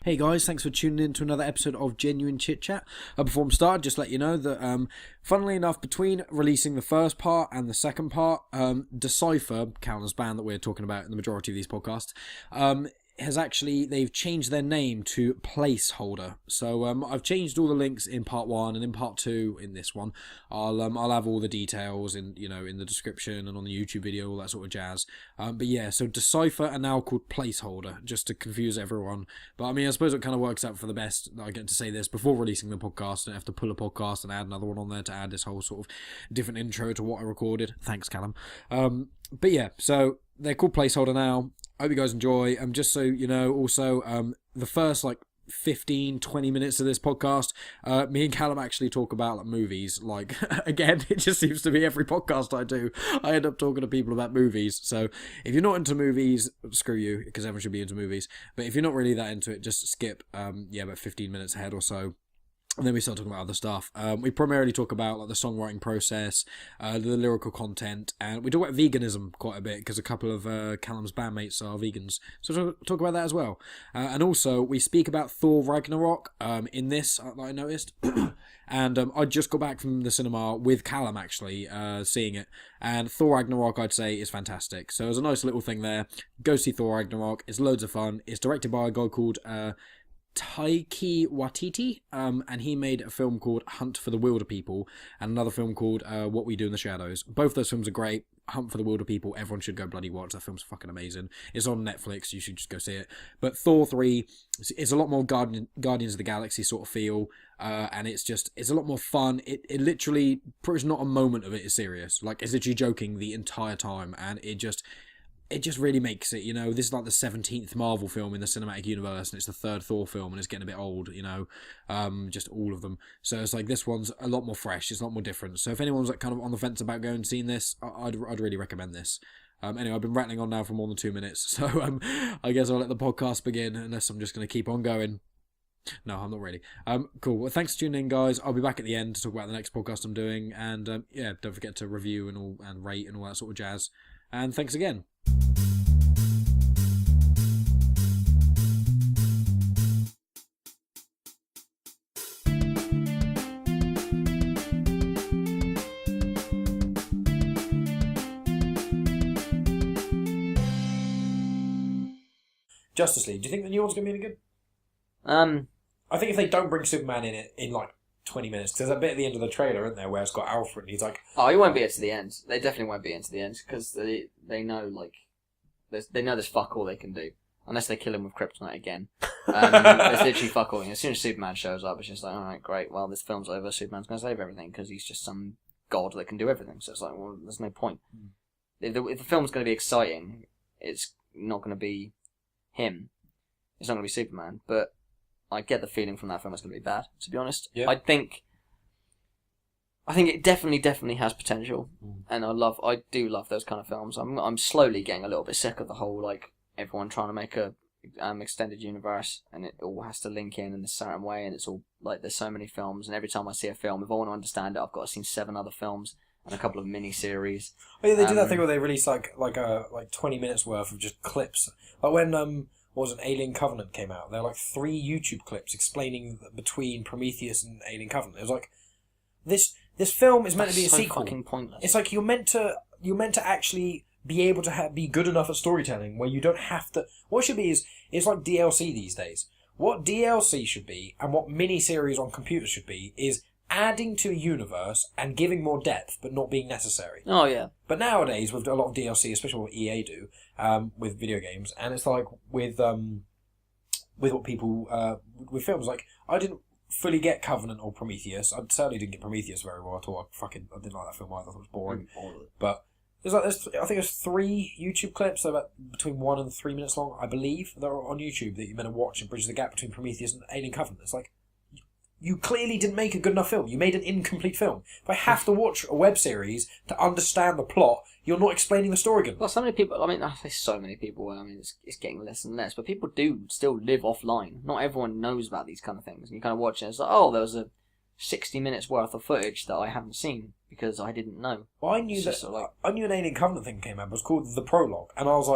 Hey guys, thanks for tuning in to another episode of Genuine Chit-Chat. Before we start, just let you know that, funnily enough, between releasing the first part and the second part, Decipher, Calum's band that we're talking about in the majority of these podcasts, they've changed their name to Placeholder. So I've changed all the links in part 1, and in part 2, in this one, I'll have all the details in the description and on the YouTube video, all that sort of jazz. But yeah, so Decipher are now called Placeholder, just to confuse everyone. But I mean, I suppose it kind of works out for the best that I get to say this before releasing the podcast. I don't have to pull a podcast and add another one on there to add this whole sort of different intro to what I recorded. Thanks, Calum. But yeah, so they're called Placeholder now. I hope you guys enjoy. Just so you know, also, the first 15-20 minutes of this podcast, me and Calum actually talk about movies. Again, it just seems to be every podcast I do, I end up talking to people about movies. So if you're not into movies, screw you, because everyone should be into movies. But if you're not really that into it, just skip about 15 minutes ahead or so. And then we start talking about other stuff. We primarily talk about the songwriting process, the lyrical content, and we talk about veganism quite a bit because a couple of Calum's bandmates are vegans. So we'll talk about that as well. And also, we speak about Thor Ragnarok in this, I noticed. And I just got back from the cinema with Calum, actually, seeing it. And Thor Ragnarok, I'd say, is fantastic. So there's a nice little thing there. Go see Thor Ragnarok. It's loads of fun. It's directed by a guy called Taiki Waititi, and he made a film called Hunt for the Wilder People and another film called What We Do in the Shadows. Both those films are great. Hunt for the Wilder People, everyone should go bloody watch. That film's fucking amazing. It's on Netflix, you should just go see it. But Thor 3 is a lot more Guardians of the Galaxy sort of feel, and it's a lot more fun. It literally, there's not a moment of it is serious. It's literally joking the entire time, and it just really makes it, this is the 17th Marvel film in the cinematic universe, and it's the third Thor film, and it's getting a bit old, just all of them. So it's this one's a lot more fresh, it's a lot more different. So if anyone's kind of on the fence about going and seeing this, I'd really recommend this. Anyway, I've been rattling on now for more than 2 minutes, so I guess I'll let the podcast begin, unless I'm just going to keep on going. No, I'm not really. Cool. Well, thanks for tuning in, guys. I'll be back at the end to talk about the next podcast I'm doing, and don't forget to review and rate and all that sort of jazz. And thanks again. Justice League. Do you think the new one's going to be any good? I think if they don't bring Superman in it in 20 minutes, because there's a bit at the end of the trailer, isn't there, where it's got Alfred and he's like... Oh, he won't be to the end. They definitely won't be into the end, because they know, they know there's fuck all they can do. Unless they kill him with kryptonite again. There's literally fuck all. As soon as Superman shows up, it's just alright, great, well, this film's over, Superman's going to save everything, because he's just some god that can do everything. So it's well, there's no point. If the film's going to be exciting, it's not going to be him. It's not going to be Superman, but I get the feeling from that film it's going to be bad, to be honest. Yeah. I think it definitely has potential, and I do love those kind of films. I'm slowly getting a little bit sick of the whole everyone trying to make a extended universe, and it all has to link in a certain way, and it's all there's so many films, and every time I see a film, if I want to understand it, I've got to see 7 other films and a couple of mini-series. Oh yeah, they do that thing where they release 20 minutes worth of just clips. When Alien Covenant came out, there were 3 YouTube clips explaining between Prometheus and Alien Covenant. It was this film is meant to be a sequel. Fucking pointless. It's you're meant to actually be able to be good enough at storytelling where you don't have to. What it should be is it's like DLC these days. What DLC should be and what mini-series on computers should be is adding to a universe and giving more depth, but not being necessary. Oh yeah. But nowadays, with a lot of DLC, especially what EA do with video games, and it's with what people with films, I didn't fully get Covenant or Prometheus. I certainly didn't get Prometheus very well at all. I didn't like that film either. I thought it was boring. But I think there's 3 YouTube clips that are about between 1 and 3 minutes long, I believe, that are on YouTube that you're meant to watch and bridge the gap between Prometheus and Alien Covenant. It's you clearly didn't make a good enough film. You made an incomplete film. If I have to watch a web series to understand the plot, you're not explaining the story good. Well, so many people, I say so many people, it's getting less and less, but people do still live offline. Not everyone knows about these kind of things. And you kind of watch it, and it's there was a 60 minutes worth of footage that I haven't seen because I didn't know. Well, I knew an Alien Covenant thing came out, it was called The Prologue, and I was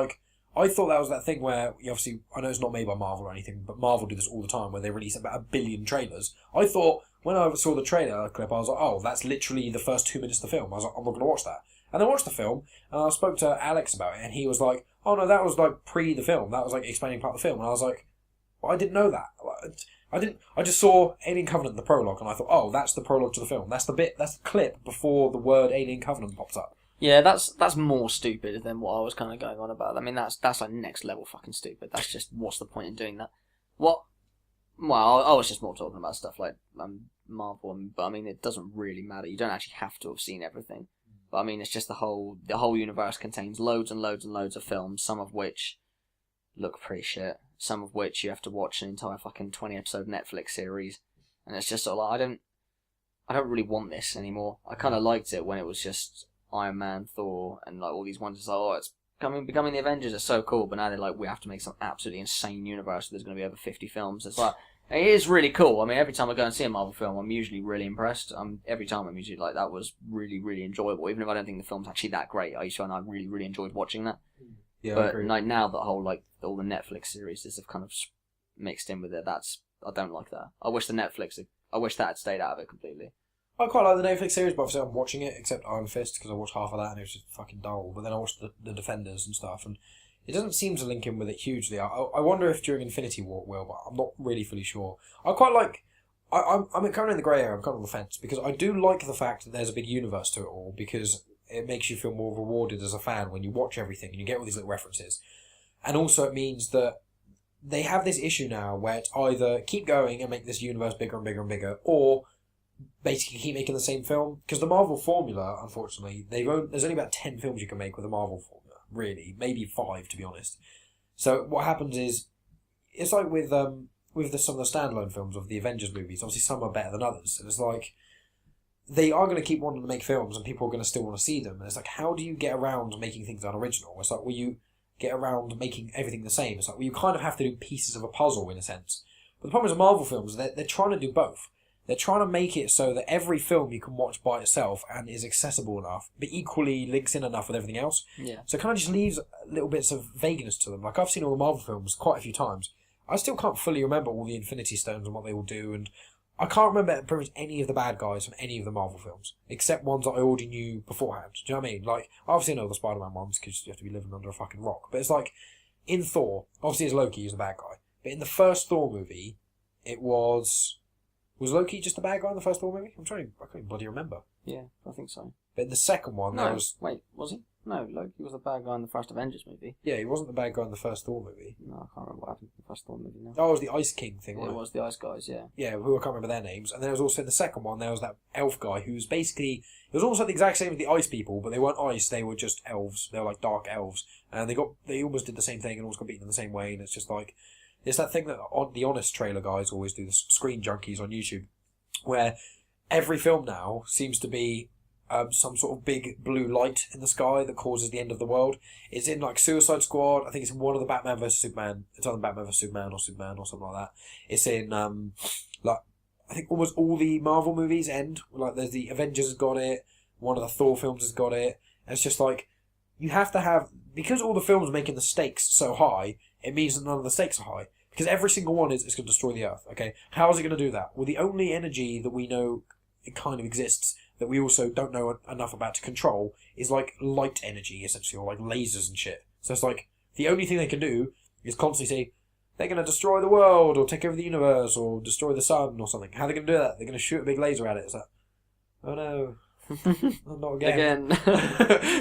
I thought that was that thing where, obviously, I know it's not made by Marvel or anything, but Marvel do this all the time where they release about 1 billion trailers. I thought, when I saw the trailer clip, I was like, oh, that's literally the first 2 minutes of the film. I was like, I'm not going to watch that. And I watched the film, and I spoke to Alex about it, and he was like, oh no, that was like pre the film. That was like explaining part of the film. And I was like, well, I didn't know that. I just saw Alien Covenant, the prologue, and I thought, oh, that's the prologue to the film. That's the clip before the word Alien Covenant pops up. Yeah, that's more stupid than what I was kind of going on about. I mean, that's like next level fucking stupid. That's just, what's the point in doing that? Well, I was just more talking about stuff like Marvel, but I mean, it doesn't really matter. You don't actually have to have seen everything. But I mean, it's just the whole universe contains loads and loads and loads of films, some of which look pretty shit, some of which you have to watch an entire fucking 20-episode Netflix series, and it's just sort of like, I don't really want this anymore. I kind of liked it when it was just Iron Man, Thor, and like all these ones. It's like, oh, it's becoming the Avengers. It's so cool, but now they're like, we have to make some absolutely insane universe. There's going to be over 50 films. It's like, it is really cool. I mean, every time I go and see a Marvel film, I'm usually really impressed. Every time I'm usually like, that was really, really enjoyable. Even if I don't think the film's actually that great, I really, really enjoyed watching that. Yeah, but like now that whole like all the Netflix series have kind of mixed in with it, I don't like that. I wish that had stayed out of it completely. I quite like the Netflix series, but obviously I'm watching it, except Iron Fist, because I watched half of that and it was just fucking dull. But then I watched the Defenders and stuff, and it doesn't seem to link in with it hugely. I wonder if during Infinity War it will, but I'm not really fully sure. I quite like... I'm kind of in the grey area, I'm kind of on the fence, because I do like the fact that there's a big universe to it all, because it makes you feel more rewarded as a fan when you watch everything and you get all these little references. And also it means that they have this issue now where it's either keep going and make this universe bigger and bigger and bigger, or basically keep making the same film. Because the Marvel formula, unfortunately, there's only about 10 films you can make with a Marvel formula, really. Maybe 5, to be honest. So what happens is, it's like with some of the standalone films of the Avengers movies, obviously some are better than others. And it's like, they are going to keep wanting to make films and people are going to still want to see them. And it's like, how do you get around making things unoriginal? It's like, will you get around making everything the same? It's like, well, you kind of have to do pieces of a puzzle in a sense. But the problem is with Marvel films, they're trying to do both. They're trying to make it so that every film you can watch by itself and is accessible enough, but equally links in enough with everything else. Yeah. So it kind of just leaves little bits of vagueness to them. Like, I've seen all the Marvel films quite a few times. I still can't fully remember all the Infinity Stones and what they all do, and I can't remember pretty much any of the bad guys from any of the Marvel films, except ones that I already knew beforehand. Do you know what I mean? Like, I obviously know the Spider-Man ones, because you have to be living under a fucking rock. But it's like, in Thor, obviously it's Loki who's the bad guy. But in the first Thor movie, it was... Was Loki just the bad guy in the first Thor movie? I can't even bloody remember. Yeah, I think so. But in the second one, there was... Wait, was he? No, Loki was the bad guy in the first Avengers movie. Yeah, he wasn't the bad guy in the first Thor movie. No, I can't remember what happened in the first Thor movie now. Oh, it was the Ice King thing, wasn't it? It was the Ice Guys, yeah. Yeah, who I can't remember their names. And there was also, in the second one, there was that elf guy who's basically... It was almost like the exact same as the Ice people, but they weren't ice, they were just elves. They were like dark elves. And they almost did the same thing and almost got beaten in the same way, and it's just like... It's that thing that the Honest trailer guys always do, the Screen Junkies on YouTube, where every film now seems to be some sort of big blue light in the sky that causes the end of the world. It's in like Suicide Squad. I think it's in one of the Batman vs Superman. It's either Batman vs Superman or something like that. It's in like I think almost all the Marvel movies end. Like there's the Avengers has got it. One of the Thor films has got it. And it's just like you have to have, because all the films are making the stakes so high. It means that none of the stakes are high. Because every single one is going to destroy the Earth, okay? How is it going to do that? Well, the only energy that we know it kind of exists, that we also don't know enough about to control, is like light energy, essentially, or like lasers and shit. So it's like, the only thing they can do is constantly say, they're going to destroy the world, or take over the universe, or destroy the sun, or something. How are they going to do that? They're going to shoot a big laser at it. It's like, oh no. Not again.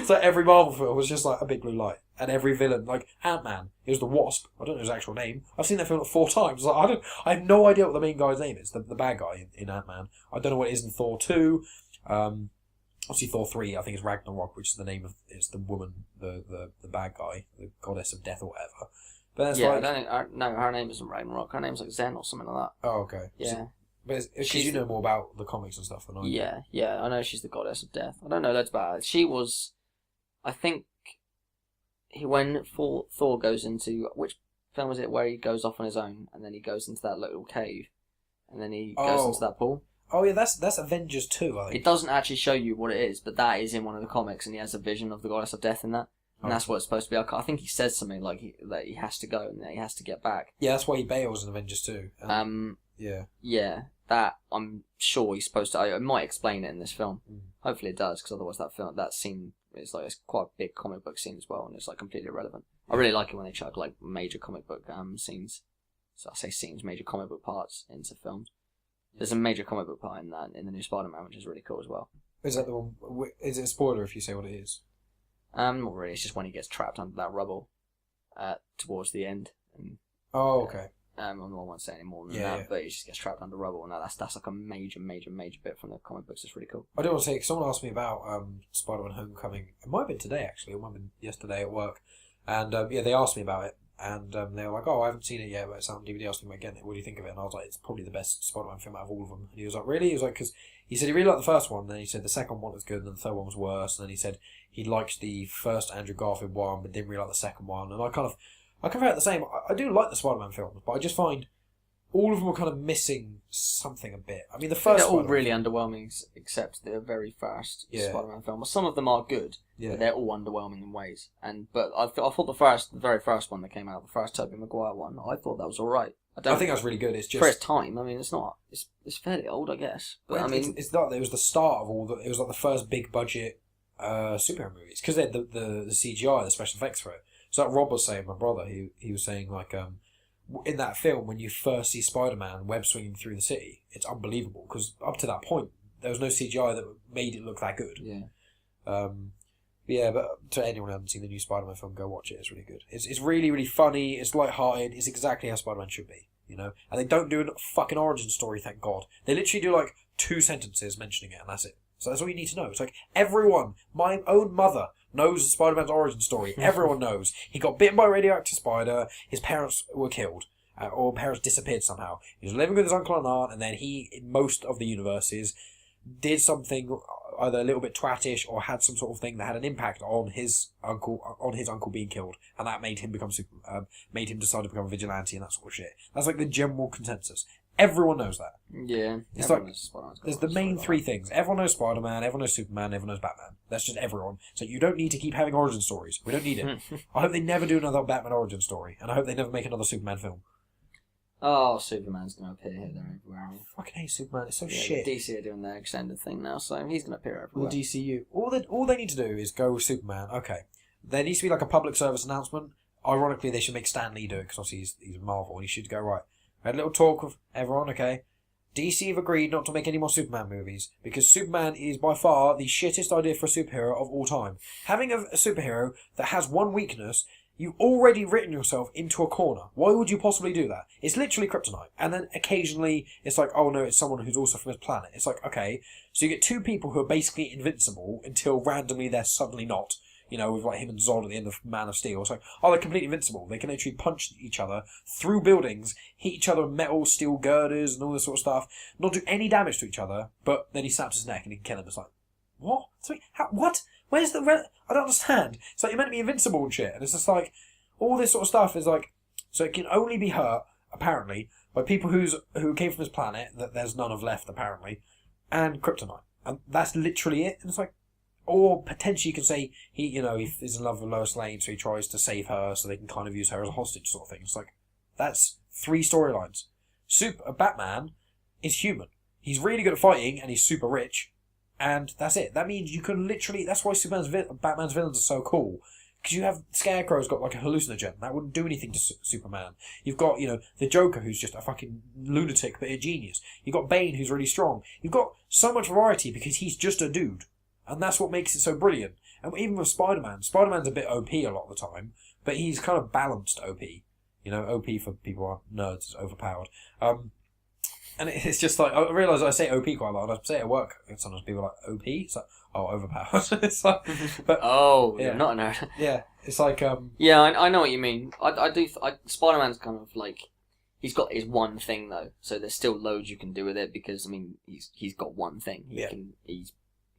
So every Marvel film was just like a big blue light, and every villain, like Ant-Man, it was the Wasp. I don't know his actual name. I've seen that film like 4 times. Like, I have no idea what the main guy's name is. The bad guy in Ant-Man. I don't know what it is in Thor 2. Obviously Thor 3, I think is Ragnarok, which is the name of it's the woman, the bad guy, the goddess of death or whatever. But that's I don't think no, her name isn't Ragnarok. Her name's like Zen or something like that. Oh, okay. Yeah. But it's because you know more about the comics and stuff than I do. Yeah, I know she's the goddess of death. I don't know loads about her. She was, I think, when Thor goes into, which film is it where he goes off on his own and then he goes into that little cave and then he goes into that pool? Oh yeah, that's Avengers 2, I think. It doesn't actually show you what it is, but that is in one of the comics and he has a vision of the goddess of death in that. And that's what it's supposed to be. I think he says something like that he has to go and that he has to get back. Yeah, that's why he bails in Avengers 2. Yeah. Yeah, that I'm sure he's supposed to. I might explain it in this film. Hopefully it does, because otherwise that scene is like, it's quite a big comic book scene as well, and it's like completely irrelevant. I really like it when they chuck like major comic book scenes. So I say scenes, major comic book parts into films. There's a major comic book part in that in the new Spider-Man, which is really cool as well. Is that the one? Is it a spoiler if you say what it is? Not really. It's just when he gets trapped under that rubble, towards the end. And, oh, okay. I won't say any more than that, but he just gets trapped under rubble, and that's like a major bit from the comic books. It's really cool. I do want to say, 'cause someone asked me about Spider-Man Homecoming. It might have been today, actually. It might have been yesterday at work. And they asked me about it. And they were like, oh, I haven't seen it yet, but it's on DVD. I was thinking about getting it. What do you think of it? And I was like, it's probably the best Spider-Man film out of all of them. And he was like, really? He was like, because he said he really liked the first one. Then he said the second one was good, and then the third one was worse. And then he said he liked the first Andrew Garfield one, but didn't really like the second one. And I kind of felt the same. I do like the Spider-Man films, but I just find all of them were kind of missing something a bit. I mean, the first they're all Spider-Man really underwhelming, except the very first Spider-Man film. Well, some of them are good, but they're all underwhelming in ways. But I thought the very first one that came out, the first Tobey Maguire one, I thought that was all right. I think that's really good. It's just for its time. I mean, it's not. It's fairly old, I guess. But well, I mean, it's not. It was the start of all the. It was like the first big budget superhero movies, because they had the CGI, the special effects for it. So like Rob was saying, my brother, he was saying like in that film, when you first see Spider-Man web swinging through the city, it's unbelievable, because up to that point there was no CGI that made it look that good. But to anyone who hasn't seen the new Spider-Man film, go watch it. It's really good. It's really, really funny. It's light-hearted. It's exactly how Spider-Man should be, you know. And they don't do a fucking origin story, thank God. They literally do like 2 sentences mentioning it, and that's it. So that's all you need to know. It's like everyone, my own mother, knows Spider-Man's origin story. Everyone knows. He got bitten by a radioactive spider, his parents were killed, or parents disappeared somehow. He was living with his uncle and aunt, and then he, in most of the universes, did something either a little bit twattish or had some sort of thing that had an impact on his uncle being killed, and that made him made him decide to become a vigilante and that sort of shit. That's like the general consensus. Everyone knows that. Yeah. It's like, there's the main 3 things. Everyone knows Spider-Man, everyone knows Superman, everyone knows Batman. That's just everyone. So you don't need to keep having origin stories. We don't need it. I hope they never do another Batman origin story, and I hope they never make another Superman film. Oh, Superman's going to appear here, there, everywhere. I fucking hate Superman. It's so shit. DC are doing their extended thing now, so he's going to appear everywhere. Or DCU. All they need to do is go with Superman. Okay. There needs to be like a public service announcement. Ironically, they should make Stan Lee do it, because obviously he's Marvel, and he should go, right, I had a little talk with everyone, okay? DC have agreed not to make any more Superman movies, because Superman is by far the shittest idea for a superhero of all time. Having a superhero that has one weakness, you've already written yourself into a corner. Why would you possibly do that? It's literally kryptonite. And then occasionally it's like, oh no, it's someone who's also from his planet. It's like, okay, so you get 2 people who are basically invincible until randomly they're suddenly not. You know, with like him and Zod at the end of Man of Steel. It's like, oh, they're completely invincible. They can actually punch each other through buildings, hit each other with metal, steel girders, and all this sort of stuff. Not do any damage to each other, but then he snaps his neck and he can kill him. It's like, what? What? Where's the... I don't understand. It's like, you're meant to be invincible and shit. And it's just like, all this sort of stuff is like... So it can only be hurt, apparently, by people who came from his planet, that there's none of left, apparently, and kryptonite. And that's literally it. And it's like... Or potentially you can say he's in love with Lois Lane, so he tries to save her so they can kind of use her as a hostage sort of thing. It's like, that's 3 storylines. Batman is human. He's really good at fighting and he's super rich, and that's it. That means you can literally... That's why Batman's villains are so cool. Because you have... Scarecrow's got like a hallucinogen. That wouldn't do anything to Superman. You've got, the Joker, who's just a fucking lunatic but a genius. You've got Bane, who's really strong. You've got so much variety because he's just a dude. And that's what makes it so brilliant. And even with Spider-Man's a bit OP a lot of the time, but he's kind of balanced OP. OP for people who are nerds is overpowered. And it's just like, I realise I say OP quite a lot, and I say it at work, and sometimes people are like, OP? It's like, oh, overpowered. It's like, but, you're not a nerd. Yeah, it's like... Yeah, I know what you mean. Spider-Man's kind of like... He's got his one thing, though, so there's still loads you can do with it, because, I mean, he's got one thing.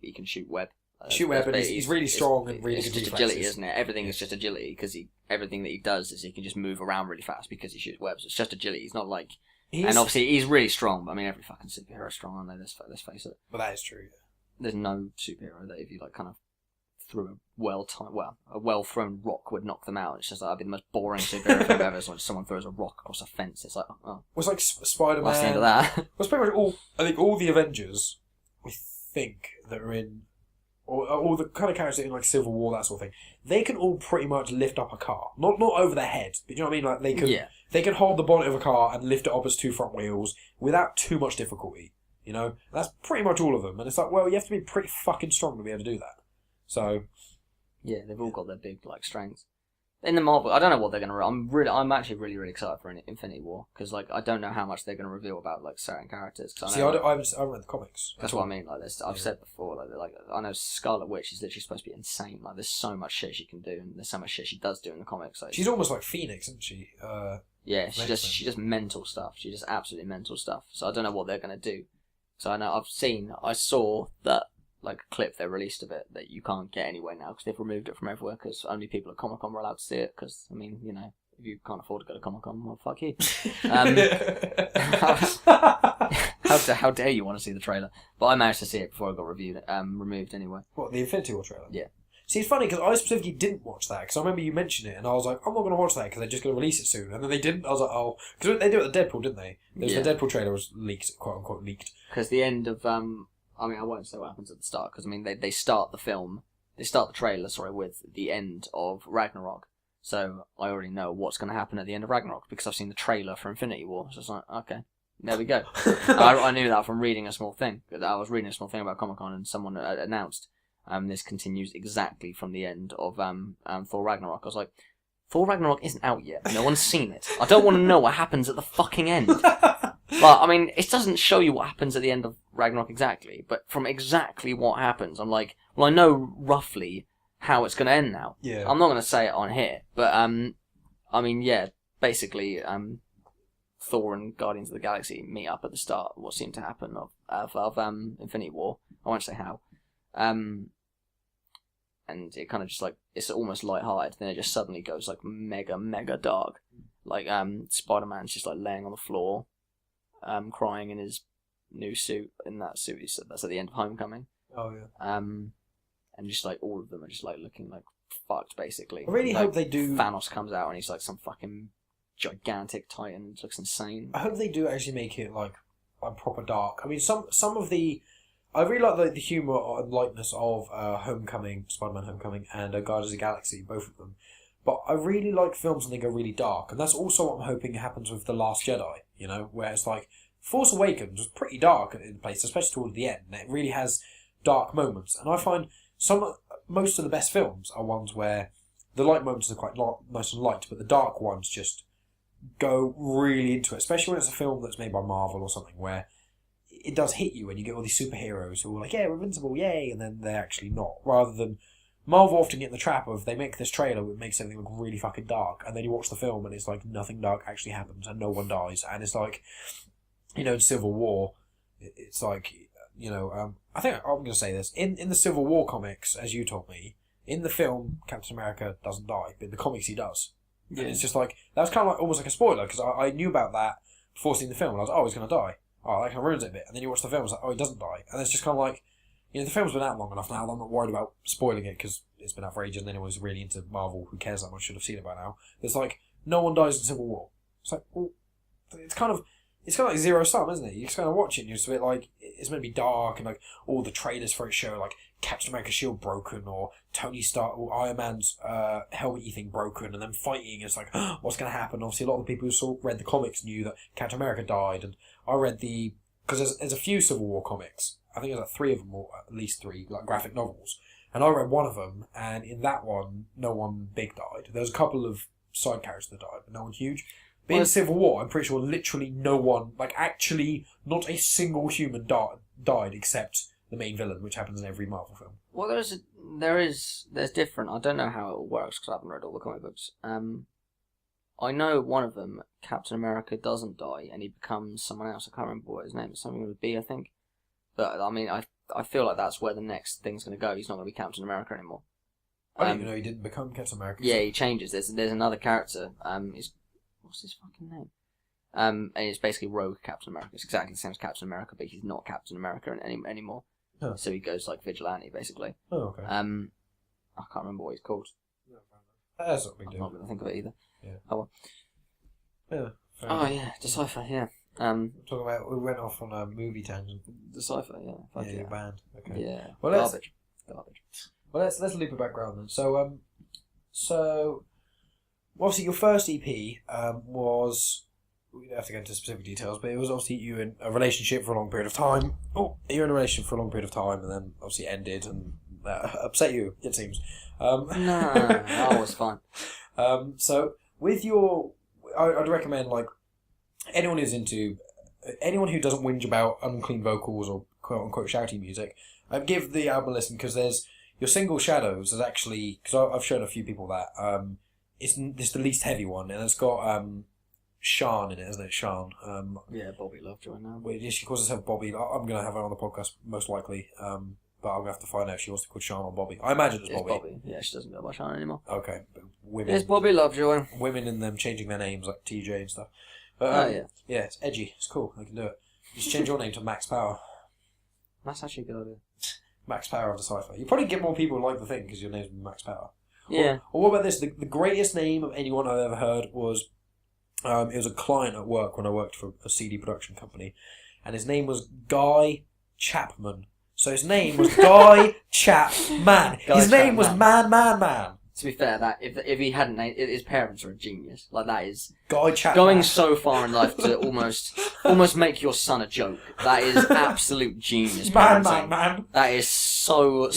He can shoot web. And he's really strong and really good It's just reflexes. agility, isn't it? Everything is just agility, because everything that he does is he can just move around really fast because he shoots webs. It's just agility. He's not like... And obviously he's really strong, but I mean every fucking superhero is strong, aren't they? Let's face it. Well, that is true, yeah. There's no superhero that if you like kind of through a well-thrown rock would knock them out. It's just like, that'd be the most boring superhero film ever. So when someone throws a rock across a fence, it's like, oh. Well, it's like Spider-Man. That's the end of that. Well, it's pretty much all. I think all the Avengers, we think that are in, or all the kind of characters that are in like Civil War, that sort of thing. They can all pretty much lift up a car, not over their head, but you know what I mean. Like they can hold the bonnet of a car and lift it up as two front wheels without too much difficulty. You know, that's pretty much all of them. And it's like, well, you have to be pretty fucking strong to be able to do that. So, yeah, they've all got their big like strengths. In the Marvel, I don't know what they're gonna. I'm actually really excited for Infinity War because like I don't know how much they're gonna reveal about like certain characters. Cause I haven't read the comics. That's what I mean. Like I've said before. Like I know Scarlet Witch is literally supposed to be insane. Like there's so much shit she can do, and there's so much shit she does do in the comics. Like, she's almost like Phoenix, isn't she? Yeah, she just mental stuff. She just absolutely mental stuff. So I don't know what they're gonna do. So I saw that like a clip they released of it that you can't get anywhere now because they've removed it from everywhere because only people at Comic-Con were allowed to see it. Because I mean, you know, if you can't afford to go to Comic-Con, well, fuck you. How dare you want to see the trailer? But I managed to see it before it got removed anyway. What, the Infinity War trailer? Yeah. See, it's funny because I specifically didn't watch that because I remember you mentioned it and I was like, I'm not going to watch that because they're just going to release it soon. And then they didn't. I was like, oh, because they do it at Deadpool, didn't they? The Deadpool trailer was leaked, quote unquote leaked. Because the end of I mean, I won't say what happens at the start because I mean they start the trailer, with the end of Ragnarok. So I already know what's going to happen at the end of Ragnarok because I've seen the trailer for Infinity War. So it's like, okay, there we go. I knew that from reading a small thing. I was reading a small thing about Comic-Con and someone announced. This continues exactly from the end of Thor Ragnarok. I was like, Thor Ragnarok isn't out yet. No one's seen it. I don't want to know what happens at the fucking end. But I mean, it doesn't show you what happens at the end of Ragnarok exactly. But from exactly what happens, I'm like, well, I know roughly how it's going to end now. Yeah. I'm not going to say it on here, but I mean, yeah, basically, Thor and Guardians of the Galaxy meet up at the start. What seemed to happen of Infinity War. I won't say how. And it kind of just like, it's almost light-hearted, then it just suddenly goes like mega dark. Like, Spider-Man's just like laying on the floor, crying in his new suit, in that suit that's at the end of Homecoming. Oh, yeah. And just like, all of them are just like looking like fucked, basically. I really like, hope they do. Thanos comes out and he's like some fucking gigantic titan, it looks insane. I hope they do actually make it like proper dark. I mean, some of the, I really like the humour and lightness of Homecoming, Spider-Man Homecoming, and Guardians of the Galaxy, both of them. But I really like films when they go really dark, and that's also what I'm hoping happens with The Last Jedi, you know, where it's like, Force Awakens was pretty dark in places, especially towards the end, and it really has dark moments. And I find most of the best films are ones where the light moments are quite nice and light, but the dark ones just go really into it, especially when it's a film that's made by Marvel or something, where it does hit you when you get all these superheroes who are like, yeah, we're invincible, yay, and then they're actually not. Rather than, Marvel often get in the trap of, they make this trailer which makes everything look really fucking dark, and then you watch the film and it's like, nothing dark actually happens, and no one dies, and it's like, you know, in Civil War, it's like, you know, I think I'm going to say this, in the Civil War comics, as you told me, in the film, Captain America doesn't die, but in the comics he does. Yeah. And it's just like, that was kind of like, almost like a spoiler, because I knew about that before seeing the film, and I was like, oh, he's going to die. Oh, that kind of ruins it a bit. And then you watch the film, it's like, oh, he doesn't die. And it's just kind of like, you know, the film's been out long enough now, I'm not worried about spoiling it, because it's been out for ages, and anyone who's really into Marvel, who cares that much, should have seen it by now. It's like, no one dies in Civil War. It's like, well, it's kind of like zero sum, isn't it? You just kind of watch it, and you're just a bit like, it's meant to be dark, and like, all the trailers for it show, like, Captain America's shield broken, or Tony Stark, or Iron Man's helmet-y thing broken, and then fighting, it's like, oh, what's going to happen? Obviously, a lot of the people who read the comics knew that Captain America died, and I read because there's a few Civil War comics, I think there's like 3 of them, or at least 3, like graphic novels, and I read one of them, and in that one, no one big died. There was a couple of side characters that died, but no one huge. But in Civil War, I'm pretty sure literally no one, like actually not a single human died except the main villain, which happens in every Marvel film. Well, there's different. I don't know how it all works because I haven't read all the comic books. I know one of them, Captain America, doesn't die and he becomes someone else. I can't remember what his name is. Something with a B, I think. But I mean, I feel like that's where the next thing's going to go. He's not going to be Captain America anymore. I didn't even know he didn't become Captain America. Yeah, he changes. There's another character. What's his fucking name? And it's basically Rogue Captain America. It's exactly the same as Captain America, but he's not Captain America anymore. Huh. So he goes like vigilante, basically. Oh, okay. I can't remember what he's called. That's not a big I'm deal. not going to think of it either. Yeah. Oh, Yeah. well. Yeah, Decipher, yeah. Talking about, we went off on a movie tangent. Decipher, yeah. Fuck Yeah, your band. Okay. Yeah. Well, Garbage. Well, let's loop it back around then. So obviously your first EP was, we don't have to go into specific details, but it was obviously you in a relationship for a long period of time. Oh, you're in a relationship for a long period of time, and then obviously ended, and that upset you, it seems. No, that was fine. So with your, I'd recommend like anyone who doesn't whinge about unclean vocals or quote unquote shouty music, give the album a listen, because there's your single Shadows is actually, because I've shown a few people that it's the least heavy one, and it's got Sean in it, isn't it? Sean. Yeah, Bobby Lovejoy now. She calls herself Bobby. I'm gonna have her on the podcast most likely. But I'm gonna have to find out if she wants to call Sean or Bobby. I imagine it's Bobby. Yeah, she doesn't go by Sean anymore. Okay, but women. It's Bobby Lovejoy. Women and them changing their names like TJ and stuff. But, yeah. Yeah, it's edgy. It's cool. I can do it. You just change your name to Max Power. That's actually a good idea. Max Power of Decipher. You probably get more people who like the thing because your name's Max Power. Yeah. Or what about this? The greatest name of anyone I've ever heard was, it was a client at work when I worked for a CD production company, and his name was Guy Chapman. So his name was Guy Chapman. His name was Man. To be fair, that if he hadn't named, his parents are a genius. Like, that is Guy Chapman. going so far in life to almost make your son a joke. That is absolute genius parenting. Man. That is so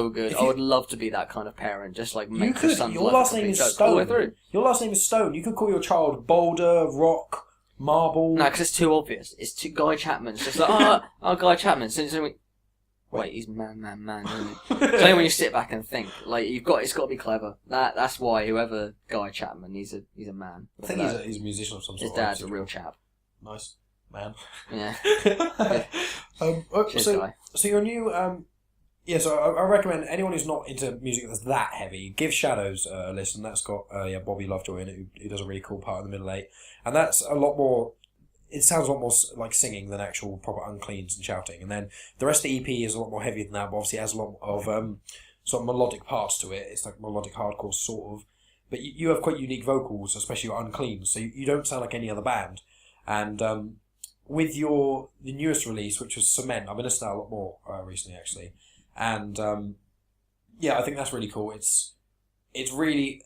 good. I would love to be that kind of parent. Just like make your son's Your life last a name complete is joke Stone. all the way through. Your last name is Stone. You could call your child Boulder, Rock, Marble. No, because it's too obvious. It's too Guy Chapman. It's just like Guy Chapman. So wait, he's man, isn't he? So when you sit back and think, like, it's got to be clever. That's why whoever Guy Chapman, he's a man. I think he's a musician of some sort. His dad's a real chap. Nice man. Yeah. So Guy. your new so I recommend anyone who's not into music that's that heavy, give Shadows a listen. That's got Bobby Lovejoy in it, who does a really cool part in the middle eight, and that's a lot more. It sounds a lot more like singing than actual proper uncleans and shouting. And then the rest of the EP is a lot more heavy than that, but obviously has a lot of sort of melodic parts to it. It's like melodic hardcore sort of. But you have quite unique vocals, especially your unclean, so you don't sound like any other band. And with the newest release, which was Cement, I've been listening to that a lot more recently actually. And I think that's really cool. It's really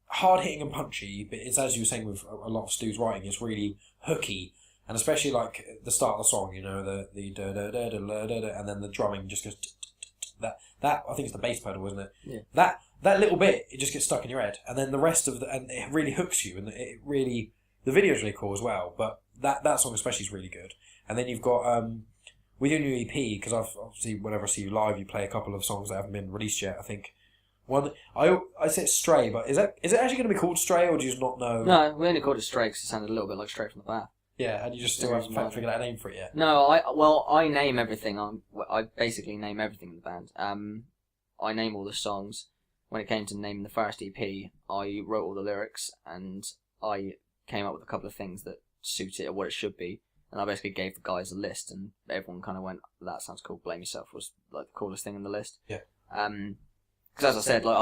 hard hitting and punchy, but it's, as you were saying with a lot of Stu's writing, it's really hooky. And especially like the start of the song, you know, the da da da da da da, and then the drumming just goes that I think it's the bass pedal, isn't it? Yeah. That little bit, it just gets stuck in your head, and then the rest of and it really hooks you, and it really, the video's really cool as well. But that song especially is really good. And then you've got with your new EP, because I've obviously whenever I see you live, you play a couple of songs that haven't been released yet. I think one I say it's Stray, but is it actually going to be called Stray, or do you just not know? No, we only called it Stray because it sounded a little bit like Stray from the Bath. Yeah, and you just still haven't figured out a name for it yet. No, I name everything. I basically name everything in the band. I name all the songs. When it came to naming the first EP, I wrote all the lyrics, and I came up with a couple of things that suit it or what it should be. And I basically gave the guys a list, and everyone kind of went, "That sounds cool." Blame Yourself was like the coolest thing in the list. Yeah. Because as I said, like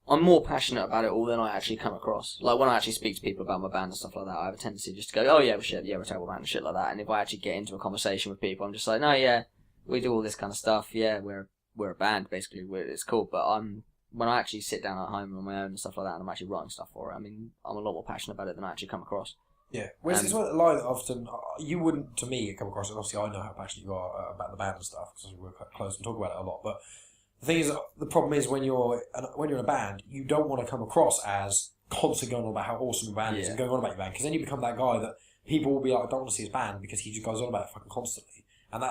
I'm more passionate about it all than I actually come across. Like, when I actually speak to people about my band and stuff like that, I have a tendency just to go, "Oh yeah, shit, yeah, we're a terrible band," and shit like that. And if I actually get into a conversation with people, I'm just like, "No, yeah, we do all this kind of stuff. Yeah, we're a band, basically. It's cool." But when I actually sit down at home on my own and stuff like that, and I'm actually writing stuff for it, I mean, I'm a lot more passionate about it than I actually come across. Yeah, well, it's one line that often you wouldn't, to me, come across. And obviously, I know how passionate you are about the band and stuff because we're quite close and talk about it a lot. But the thing is, the problem is when you're in a band, you don't want to come across as constantly going on about how awesome your band is and going on about your band, because then you become that guy that people will be like, "I don't want to see his band," because he just goes on about it fucking constantly. And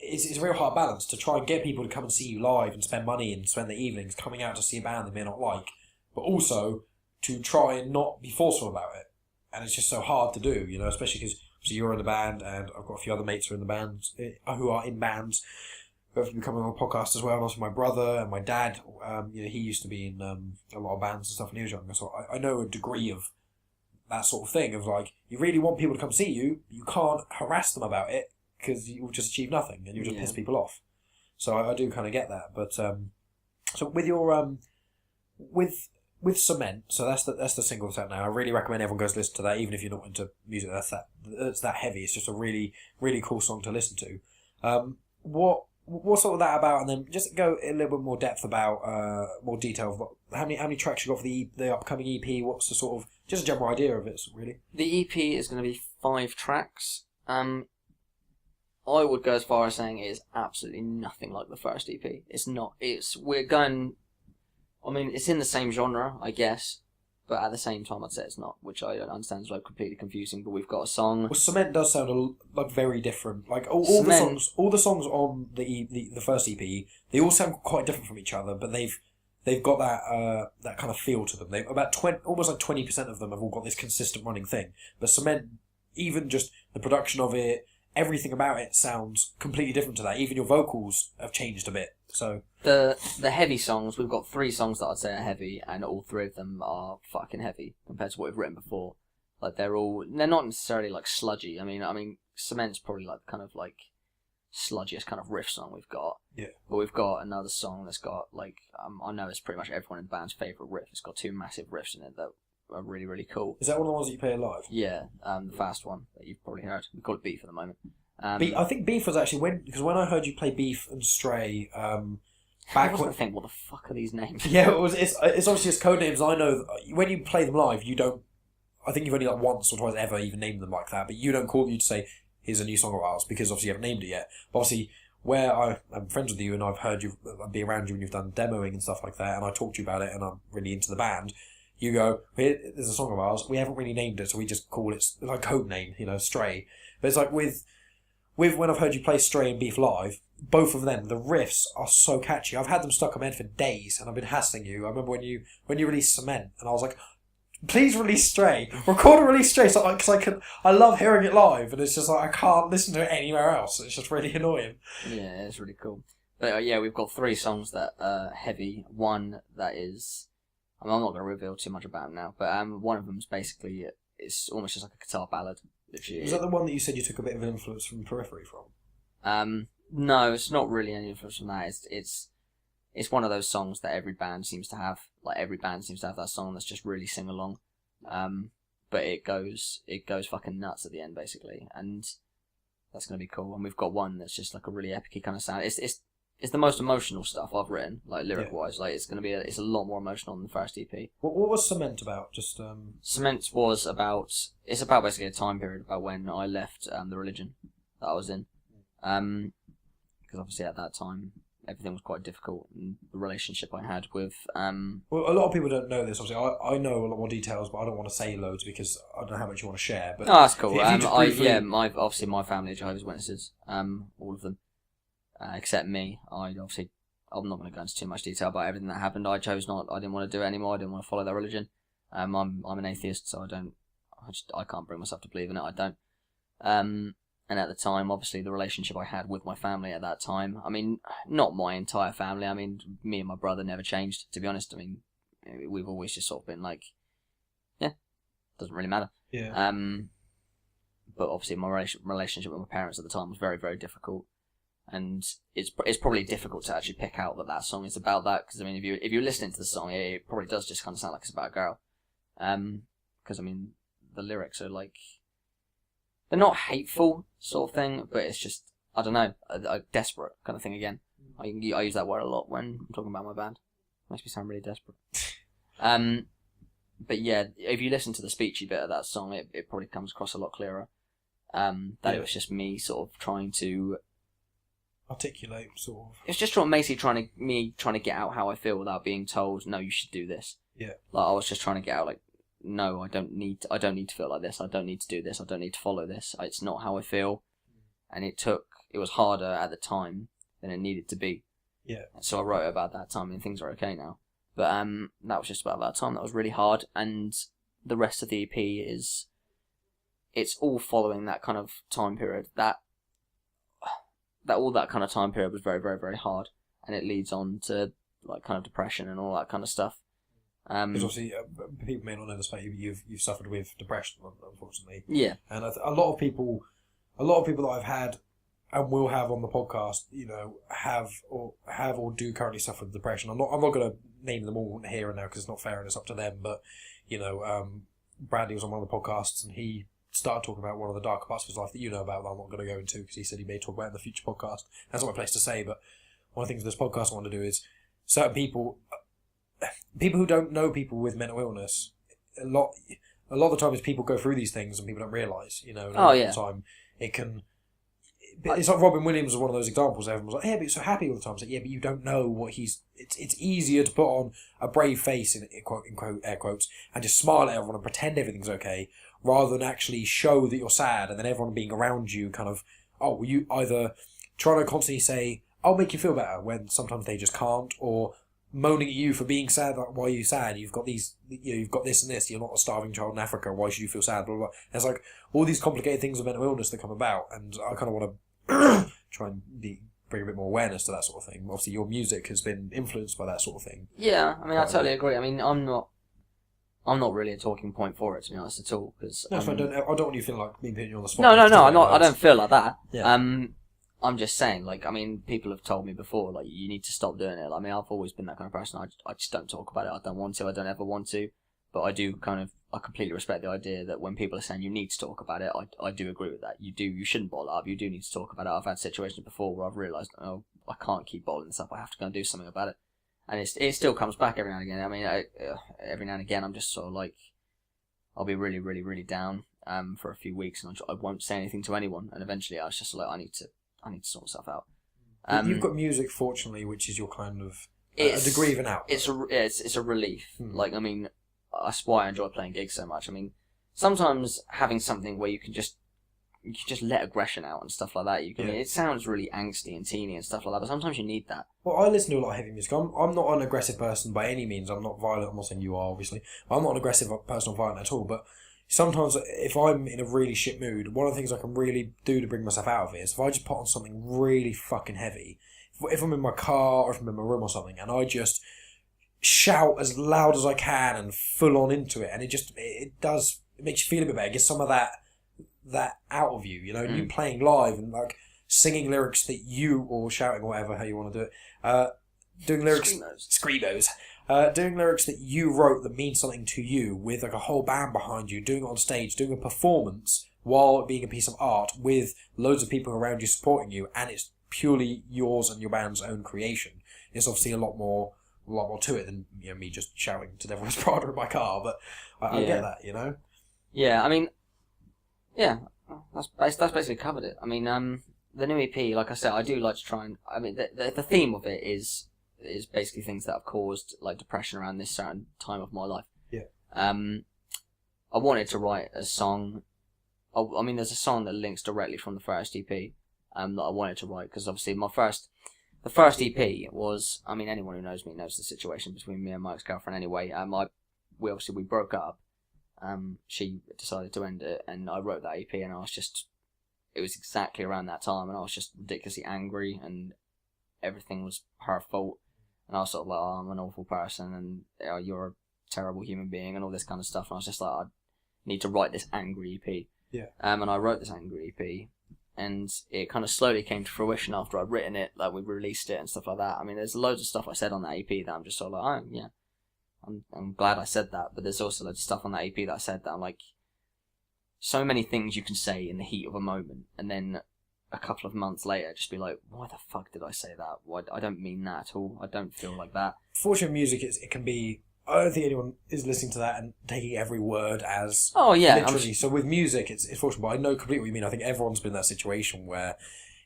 it's a real hard balance to try and get people to come and see you live and spend money and spend their evenings coming out to see a band they may not like, but also to try and not be forceful about it. And it's just so hard to do, you know, especially because you're in a band, and I've got a few other mates who are in the band, who are in bands, who have become on a podcast as well. And also my brother and my dad, he used to be in a lot of bands and stuff when he was younger. So I know a degree of that sort of thing, of like, you really want people to come see you, but you can't harass them about it because you will just achieve nothing and you'll just piss people off. So I do kind of get that, but So with your with Cement, so that's the single that's out now. I really recommend everyone goes listen to that, even if you're not into music that's that heavy. It's just a really really cool song to listen to. What's all that about? And then just go in a little bit more depth about more detail of how many tracks you got for the upcoming EP. What's the sort of just a general idea of it, really? The EP is going to be 5 tracks. I would go as far as saying it is absolutely nothing like the first EP. It's not. We're going. I mean, it's in the same genre, I guess, but at the same time, I'd say it's not, which I don't understand is like completely confusing. But we've got a song. Well, Cement does sound like very different. Like all the songs on the first EP, they all sound quite different from each other, but they've got that kind of feel to them. They almost like 20% of them have all got this consistent running thing. But Cement, even just the production of it, everything about it sounds completely different to that. Even your vocals have changed a bit. So the heavy songs, we've got 3 songs that I'd say are heavy, and all 3 of them are fucking heavy compared to what we've written before. Like they're not necessarily like sludgy. I mean, Cement's probably like kind of like sludgiest kind of riff song we've got. Yeah. But we've got another song that's got like I know it's pretty much everyone in the band's favourite riff. It's got 2 massive riffs in it that are really really cool. Is that one of the ones that you play live? Yeah, the fast one that you've probably heard. We call it Beef at the moment. I think Beef was actually because when I heard you play Beef and Stray, I was think, what the fuck are these names? Yeah, it's obviously just code names. I know when you play them live, you don't. I think you've only like once or twice ever even named them like that, but you don't call you to say here's a new song of ours because obviously you haven't named it yet. But obviously, where I'm friends with you and I've heard you be around you when you've done demoing and stuff like that, and I talked to you about it, and I'm really into the band. You go, there's a song of ours. We haven't really named it, so we just call it like code name, Stray. But it's like with when I've heard you play Stray and Beef live, both of them, the riffs are so catchy. I've had them stuck in my head for days, and I've been hassling you. I remember when you released Cement, and I was like, please release Stray, record and release Stray, so because I love hearing it live, and it's just like I can't listen to it anywhere else. It's just really annoying. Yeah, it's really cool. But yeah, we've got 3 songs that are heavy. One that is, I'm not going to reveal too much about them now, but one of them is basically it's almost just like a guitar ballad. Literally. Was that the one that you said you took a bit of an influence from Periphery from? No, it's not really any influence from that. It's one of those songs that every band seems to have. Like every band seems to have that song that's just really sing along. But it goes fucking nuts at the end basically, and that's gonna be cool. And we've got one that's just like a really epic kind of sound. It's the most emotional stuff I've written, like lyric wise. Yeah. Like it's a lot more emotional than the first EP. What was Cement about? Just Cement was about basically a time period about when I left the religion that I was in. Because obviously at that time everything was quite difficult, and the relationship I had with Well, a lot of people don't know this. Obviously, I know a lot more details, but I don't want to say loads because I don't know how much you want to share. But that's cool. My family are Jehovah's Witnesses, all of them, except me. I'm not going to go into too much detail about everything that happened. I didn't want to do it anymore. I didn't want to follow their religion. I'm an atheist, so I can't bring myself to believe in it. I don't. And at the time, obviously, the relationship I had with my family at that time, I mean, not my entire family, I mean, me and my brother never changed, to be honest. I mean, we've always just sort of been like, yeah, doesn't really matter. Yeah. But obviously, my relationship with my parents at the time was very, very difficult. And it's probably difficult to actually pick out that song is about that, because, I mean, if you're listening to the song, it probably does just kind of sound like it's about a girl. Because, I mean, the lyrics are like, they're not hateful sort of thing, but it's just, I don't know, a desperate kind of thing again. I use that word a lot when I'm talking about my band. Makes me sound really desperate. But yeah, if you listen to the speechy bit of that song, it probably comes across a lot clearer. It was just me sort of trying to articulate, sort of. It's just basically trying to get out how I feel without being told, no, you should do this. Yeah. Like I was just trying to get out, like, no, I don't need to feel like this. I don't need to do this. I don't need to follow this. It's not how I feel. And it was harder at the time than it needed to be. Yeah. So I wrote about that time, and things are okay now. But that was just about that time. That was really hard. And the rest of the EP it's all following that kind of time period. That all that kind of time period was very, very, very hard. And it leads on to like kind of depression and all that kind of stuff. Because obviously, people may not know this, but you've suffered with depression, unfortunately. Yeah. And a lot of people that I've had and will have on the podcast, have or do currently suffer with depression. I'm not going to name them all here and now because it's not fair and it's up to them. But Bradley was on one of the podcasts and he started talking about one of the darker parts of his life that you know about that I'm not going to go into because he said he may talk about it in the future podcast. That's not my place to say, but one of the things with this podcast I want to do is certain people who don't know people with mental illness, a lot of the time is people go through these things and people don't realise, and a lot of the time it can. It's like Robin Williams was one of those examples. Everyone's like, "Yeah, but he's so happy all the time." It's like, "Yeah, but you don't know what he's." It's easier to put on a brave face in quote air quotes and just smile at everyone and pretend everything's okay, rather than actually show that you're sad and then everyone being around you kind of, you either trying to constantly say, "I'll make you feel better," when sometimes they just can't, or moaning at you for being sad. Like, why are you sad? You've got these, you've got this and this. You're not a starving child in Africa. Why should you feel sad? Blah blah blah. There's like all these complicated things of mental illness that come about, and I kind of want to try and bring a bit more awareness to that sort of thing. Obviously, your music has been influenced by that sort of thing. Yeah, I mean, I totally agree. I mean, I'm not really a talking point for it, to be honest, at all. Cause, no, I don't want you to feel like me putting you on the spot. No, I'm not. I don't feel like that. Yeah. I'm just saying, like, I mean, people have told me before, like, you need to stop doing it. I mean, I've always been that kind of person. I just don't talk about it. I don't want to. I don't ever want to. But I do I completely respect the idea that when people are saying you need to talk about it, I do agree with that. You shouldn't bottle up. You do need to talk about it. I've had situations before where I've realised, I can't keep bottling this up. I have to go and do something about it. And it still comes back every now and again. I mean, every now and again, I'm just sort of like, I'll be really, really, really down for a few weeks, and I won't say anything to anyone. And eventually, I was just like, I need to sort myself out. You've got music, fortunately, which is your kind of a degree of an outlet. It's a relief. Like, I mean, that's why I enjoy playing gigs so much. I mean, sometimes having something where you can just let aggression out and stuff like that. I mean, it sounds really angsty and teeny and stuff like that, but sometimes you need that. Well, I listen to a lot of heavy music. I'm not an aggressive person by any means. I'm not violent. I'm not saying you are, obviously. I'm not an aggressive person or violent at all, but sometimes if I'm in a really shit mood, one of the things I can really do to bring myself out of it is if I just put on something really fucking heavy. If I'm in my car or if I'm in my room or something, and I just shout as loud as I can and full on into it, and it makes you feel a bit better. It gets some of that out of you, you playing live and like singing lyrics that you, or shouting or whatever, how you want to do it, doing lyrics, screamos, doing lyrics that you wrote that mean something to you with like a whole band behind you, doing it on stage, doing a performance while being a piece of art with loads of people around you supporting you, and it's purely yours and your band's own creation. It's obviously a lot more to it than me just shouting to Devil's Prada in my car, but I get that, Yeah, I mean, yeah, that's basically covered it. I mean, the new EP, like I said, I do like to try and. I mean, the theme of it is basically things that have caused like depression around this certain time of my life. Yeah. I wanted to write a song. I mean, there's a song that links directly from the first EP. That I wanted to write because obviously the first EP was. I mean, anyone who knows me knows the situation between me and my ex-girlfriend. Anyway, we broke up. She decided to end it, and I wrote that EP, and it was exactly around that time, and I was just ridiculously angry, and everything was her fault, and I was sort of like, I'm an awful person, and you're a terrible human being, and all this kind of stuff, and I was just like, I need to write this angry EP. Yeah. And I wrote this angry EP, and it kind of slowly came to fruition after I'd written it, like we released it and stuff like that. I mean, there's loads of stuff I said on that EP that I'm just sort of like, oh, yeah. I'm glad I said that, but there's also loads of stuff on that EP that I said that I'm like, so many things you can say in the heat of a moment, and then a couple of months later just be like, why the fuck did I say that? Why, I don't mean that at all. I don't feel like that. Fortunately, music, it can be, I don't think anyone is listening to that and taking every word as literally. So with music, it's fortunate, but I know completely what you mean. I think everyone's been in that situation where,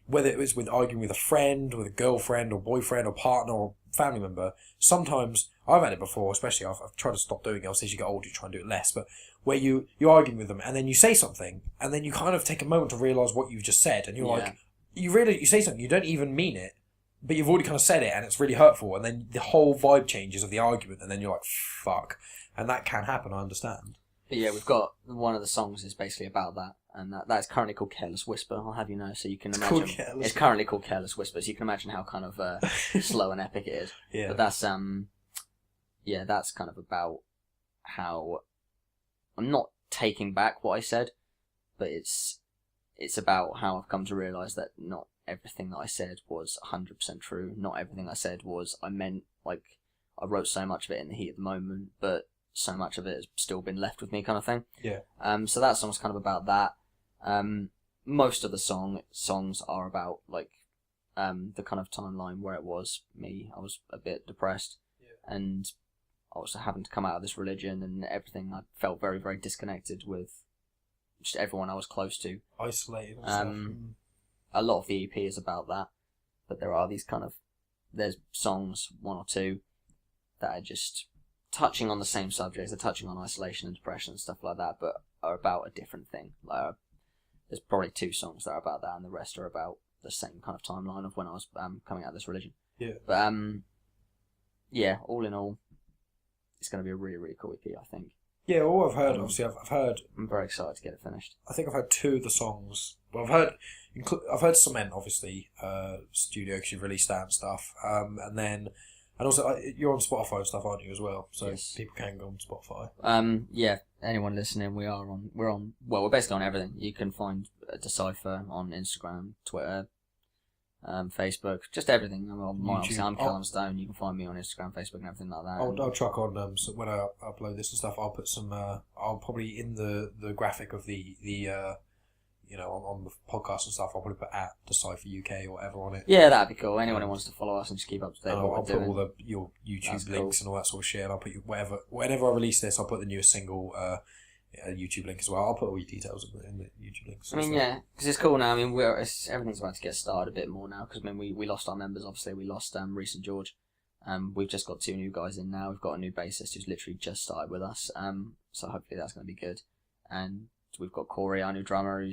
whether it was with arguing with a friend, with a girlfriend or boyfriend or partner or family member, sometimes, I've had it before, especially I've tried to stop doing it, obviously as you get older you try and do it less, but where you're arguing with them and then you say something and then you kind of take a moment to realise what you've just said, and you're like, you say something, you don't even mean it, but you've already kind of said it and it's really hurtful, and then the whole vibe changes of the argument, and then you're like, fuck. And that can happen, I understand. But yeah, we've got one of the songs is basically about that, and that is currently called Careless Whisper. I'll have you know, so you can imagine. It's currently called Careless Whisper, so you can imagine how kind of slow and epic it is. Yeah. But that's that's kind of about how I'm not taking back what I said, but it's it's about how I've come to realise that not everything that I said was 100% true. Not everything I said was I meant. Like, I wrote so much of it in the heat of the moment, but so much of it has still been left with me, kind of thing. Yeah. So that song's kind of about that. Most of the songs are about like the kind of timeline where it was me. I was a bit depressed, and I was having to come out of this religion and everything. I felt very, very disconnected with just everyone I was close to. Isolated and stuff. A lot of the EP is about that, but there are these there's songs, one or two, that are just touching on the same subjects. They're touching on isolation and depression and stuff like that, but are about a different thing. Like, there's probably 2 songs that are about that, and the rest are about the same kind of timeline of when I was coming out of this religion. Yeah. But yeah, all in all, it's going to be a really, really cool EP, I think. Yeah, all I've heard, obviously, I've heard. I'm very excited to get it finished. I think I've heard 2 of the songs. Well, I've heard Cement, obviously, studio, because you've released that and stuff. And also you're on Spotify and stuff, aren't you, as well? So yes. People can go on Spotify. Yeah, anyone listening, we're basically on everything. You can find Decipher on Instagram, Twitter, Facebook, just everything. I'm Calum Stone. You can find me on Instagram, Facebook, and everything like that. I'll chuck on so when I upload this and stuff, I'll put some. I'll probably in the graphic of the on the podcast and stuff, I'll probably put at Decipher UK or whatever on it. Yeah, that'd be cool. Anyone who wants to follow us and just keep up to date with what we're doing. I'll put all your YouTube links and all that sort of shit, and I'll put whenever I release this, I'll put the newest single YouTube link as well. I'll put all your details in the YouTube links. I mean, yeah, because it's cool now. I mean, everything's about to get started a bit more now, because I mean, we lost our members, obviously. We lost Reese and George. We've just got 2 new guys in now. We've got a new bassist who's literally just started with us. So hopefully that's going to be good. And we've got Corey, our new drummer,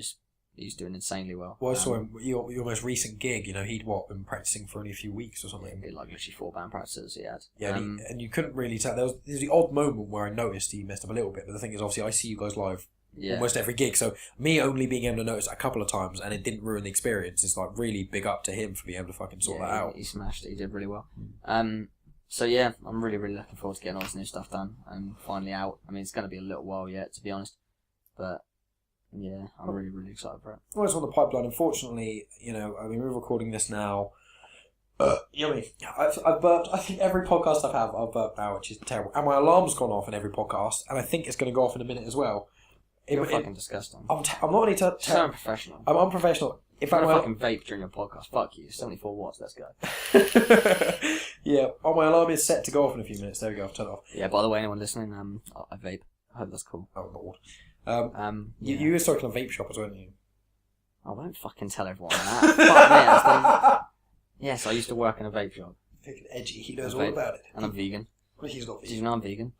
he's doing insanely well. Well, I saw him, your most recent gig, he'd been practicing for only a few weeks or something? Yeah, like literally 4 band practices he had. Yeah, and you couldn't really tell. There was the odd moment where I noticed he messed up a little bit, but the thing is, obviously, I see you guys live almost every gig, so me only being able to notice a couple of times and it didn't ruin the experience, it's like really big up to him for being able to fucking sort that out. He smashed it, he did really well. So yeah, I'm really, really looking forward to getting all this new stuff done and finally out. I mean, it's going to be a little while yet, to be honest, but yeah, I'm really, really excited for it. Well, it's on the pipeline. Unfortunately, we're recording this now. Yummy. I've burped. I think every podcast I've burped now, which is terrible. And my alarm's gone off in every podcast, and I think it's going to go off in a minute as well. You're fucking disgusting. I'm not only so unprofessional. I'm unprofessional. If I fucking vape during your podcast, fuck you. 74 watts. Let's go. Yeah. Oh, my alarm is set to go off in a few minutes. There we go. I've turned it off. Yeah. By the way, anyone listening, I vape. I hope that's cool. Oh Lord. You were talking on vape shoppers, weren't you? I won't fucking tell everyone that. Fuck me. Yes, I used to work in a vape shop. Fucking edgy. He knows all about it. And I'm vegan. Well, he's not vegan. Did you know I'm vegan?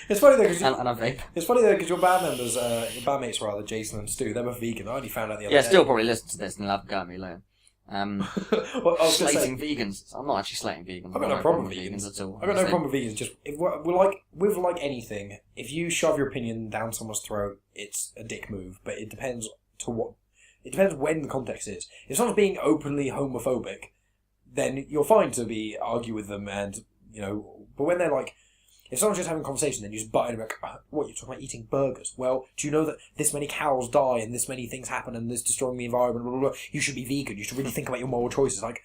It's funny though, because and I vape. It's funny though, because your band members, your bandmates rather, Jason and Stu, they're vegan. I only found out the other day. Yeah, Stu will probably listen to this and love going me alone. Slating vegans. I'm not actually slating vegans. I've got no problem with vegans at all. I've got no problem with vegans. Just with anything, if you shove your opinion down someone's throat, it's a dick move. But it depends It depends when the context is. If someone's being openly homophobic, then you're fine to argue with them, and But when they're like, if someone's just having a conversation, then you just butt in and like, what, you're talking about eating burgers? Well, do you know that this many cows die and this many things happen and this destroying the environment, blah, blah, blah. You should be vegan. You should really think about your moral choices. Like,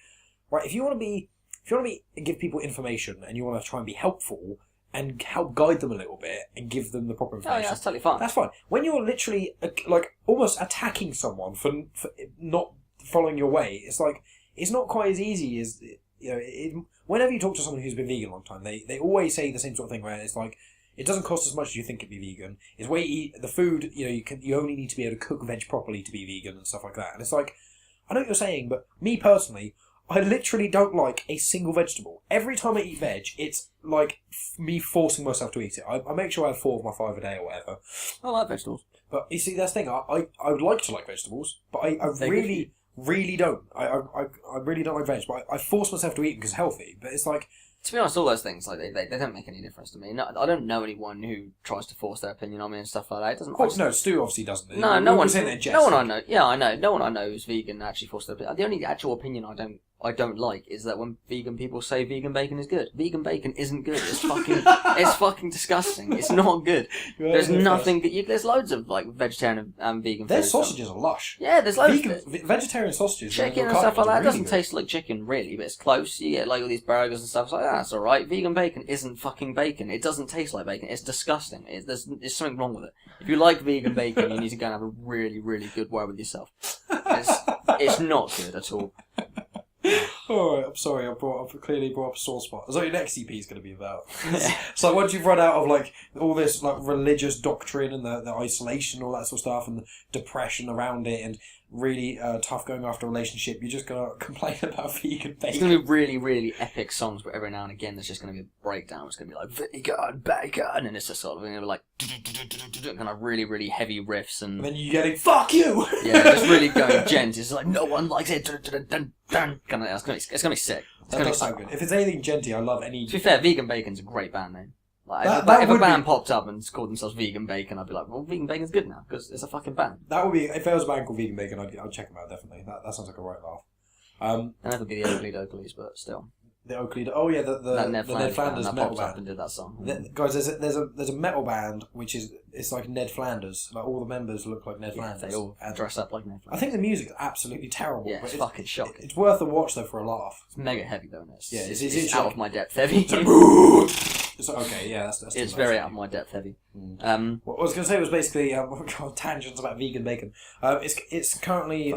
right, if you want to give people information and you want to try and be helpful and help guide them a little bit and give them the proper information. Oh, yeah, that's totally fine. That's fine. When you're literally, almost attacking someone for not following your way, it's like, it's not quite as easy as, whenever you talk to someone who's been vegan a long time, they always say the same sort of thing where it's like, it doesn't cost as much as you think it'd be vegan. It's the food, you only need to be able to cook veg properly to be vegan and stuff like that. And it's like, I know what you're saying, but me personally, I literally don't like a single vegetable. Every time I eat veg, it's like me forcing myself to eat it. I make sure I have 4 of my 5 a day or whatever. I like vegetables. But you see, that's the thing, I would like to like vegetables, but I really don't. I really don't like veg, but I force myself to eat because it's healthy. But it's like, to be honest, all those things, like they don't make any difference to me. No, I don't know anyone who tries to force their opinion on me and stuff like that. It doesn't. No, Stu obviously doesn't. No one I know. Yeah, I know. No one I know who's vegan actually forced their opinion. The only actual opinion I I don't like is that when vegan people say vegan bacon is good. Vegan bacon isn't good. It's fucking disgusting. It's not good. There's nothing that there's loads of like vegetarian and vegan. Their food sausages are lush. Yeah, there's loads. Vegetarian sausages. Chicken and stuff like that. It doesn't taste like chicken really, but it's close. You get like all these burgers and stuff. It's like that's all right. Vegan bacon isn't fucking bacon. It doesn't taste like bacon. It's disgusting. There's something wrong with it. If you like vegan bacon, you need to go and have a really, really good word with yourself. It's not good at all. Alright, I'm sorry, I've clearly brought up a sore spot. Is that your next EP is going to be about? It's like once you've run out of like all this like religious doctrine and the isolation and all that sort of stuff and the depression around it and really tough going after a relationship, you're just going to complain about vegan bacon. It's going to be really, really epic songs, but every now and again there's just going to be a breakdown. It's going to be like, vegan, bacon, and it's just sort of going to be like, kind of really, really heavy riffs. And then you're getting, fuck you! Yeah, just really going gent. It's like, no one likes it. It's going to be sick. That does sound good. If it's anything genty, I love any... To be fair, Vegan Bacon's a great band name. Like, if a band popped up and called themselves Vegan Bacon, I'd be like, well, Vegan Bacon's good now, because it's a fucking band. That would be, if there was a band called Vegan Bacon, I'd check them out, definitely. That sounds like a right laugh. And that would be the Oakleys, but still. The Oakley, oh yeah, the Ned Flanders that metal popped up band. and did that song. Guys, there's a metal band which it's like Ned Flanders. Like all the members look like Ned Flanders. They all dress up like Ned Flanders. I think the music's absolutely terrible. Yeah, it's fucking shocking. It's worth a watch though for a laugh. It's mega heavy though. It's out of my depth heavy. Okay, yeah, that's it's very out of my depth heavy. What I was going to say was basically tangents about vegan bacon. It's currently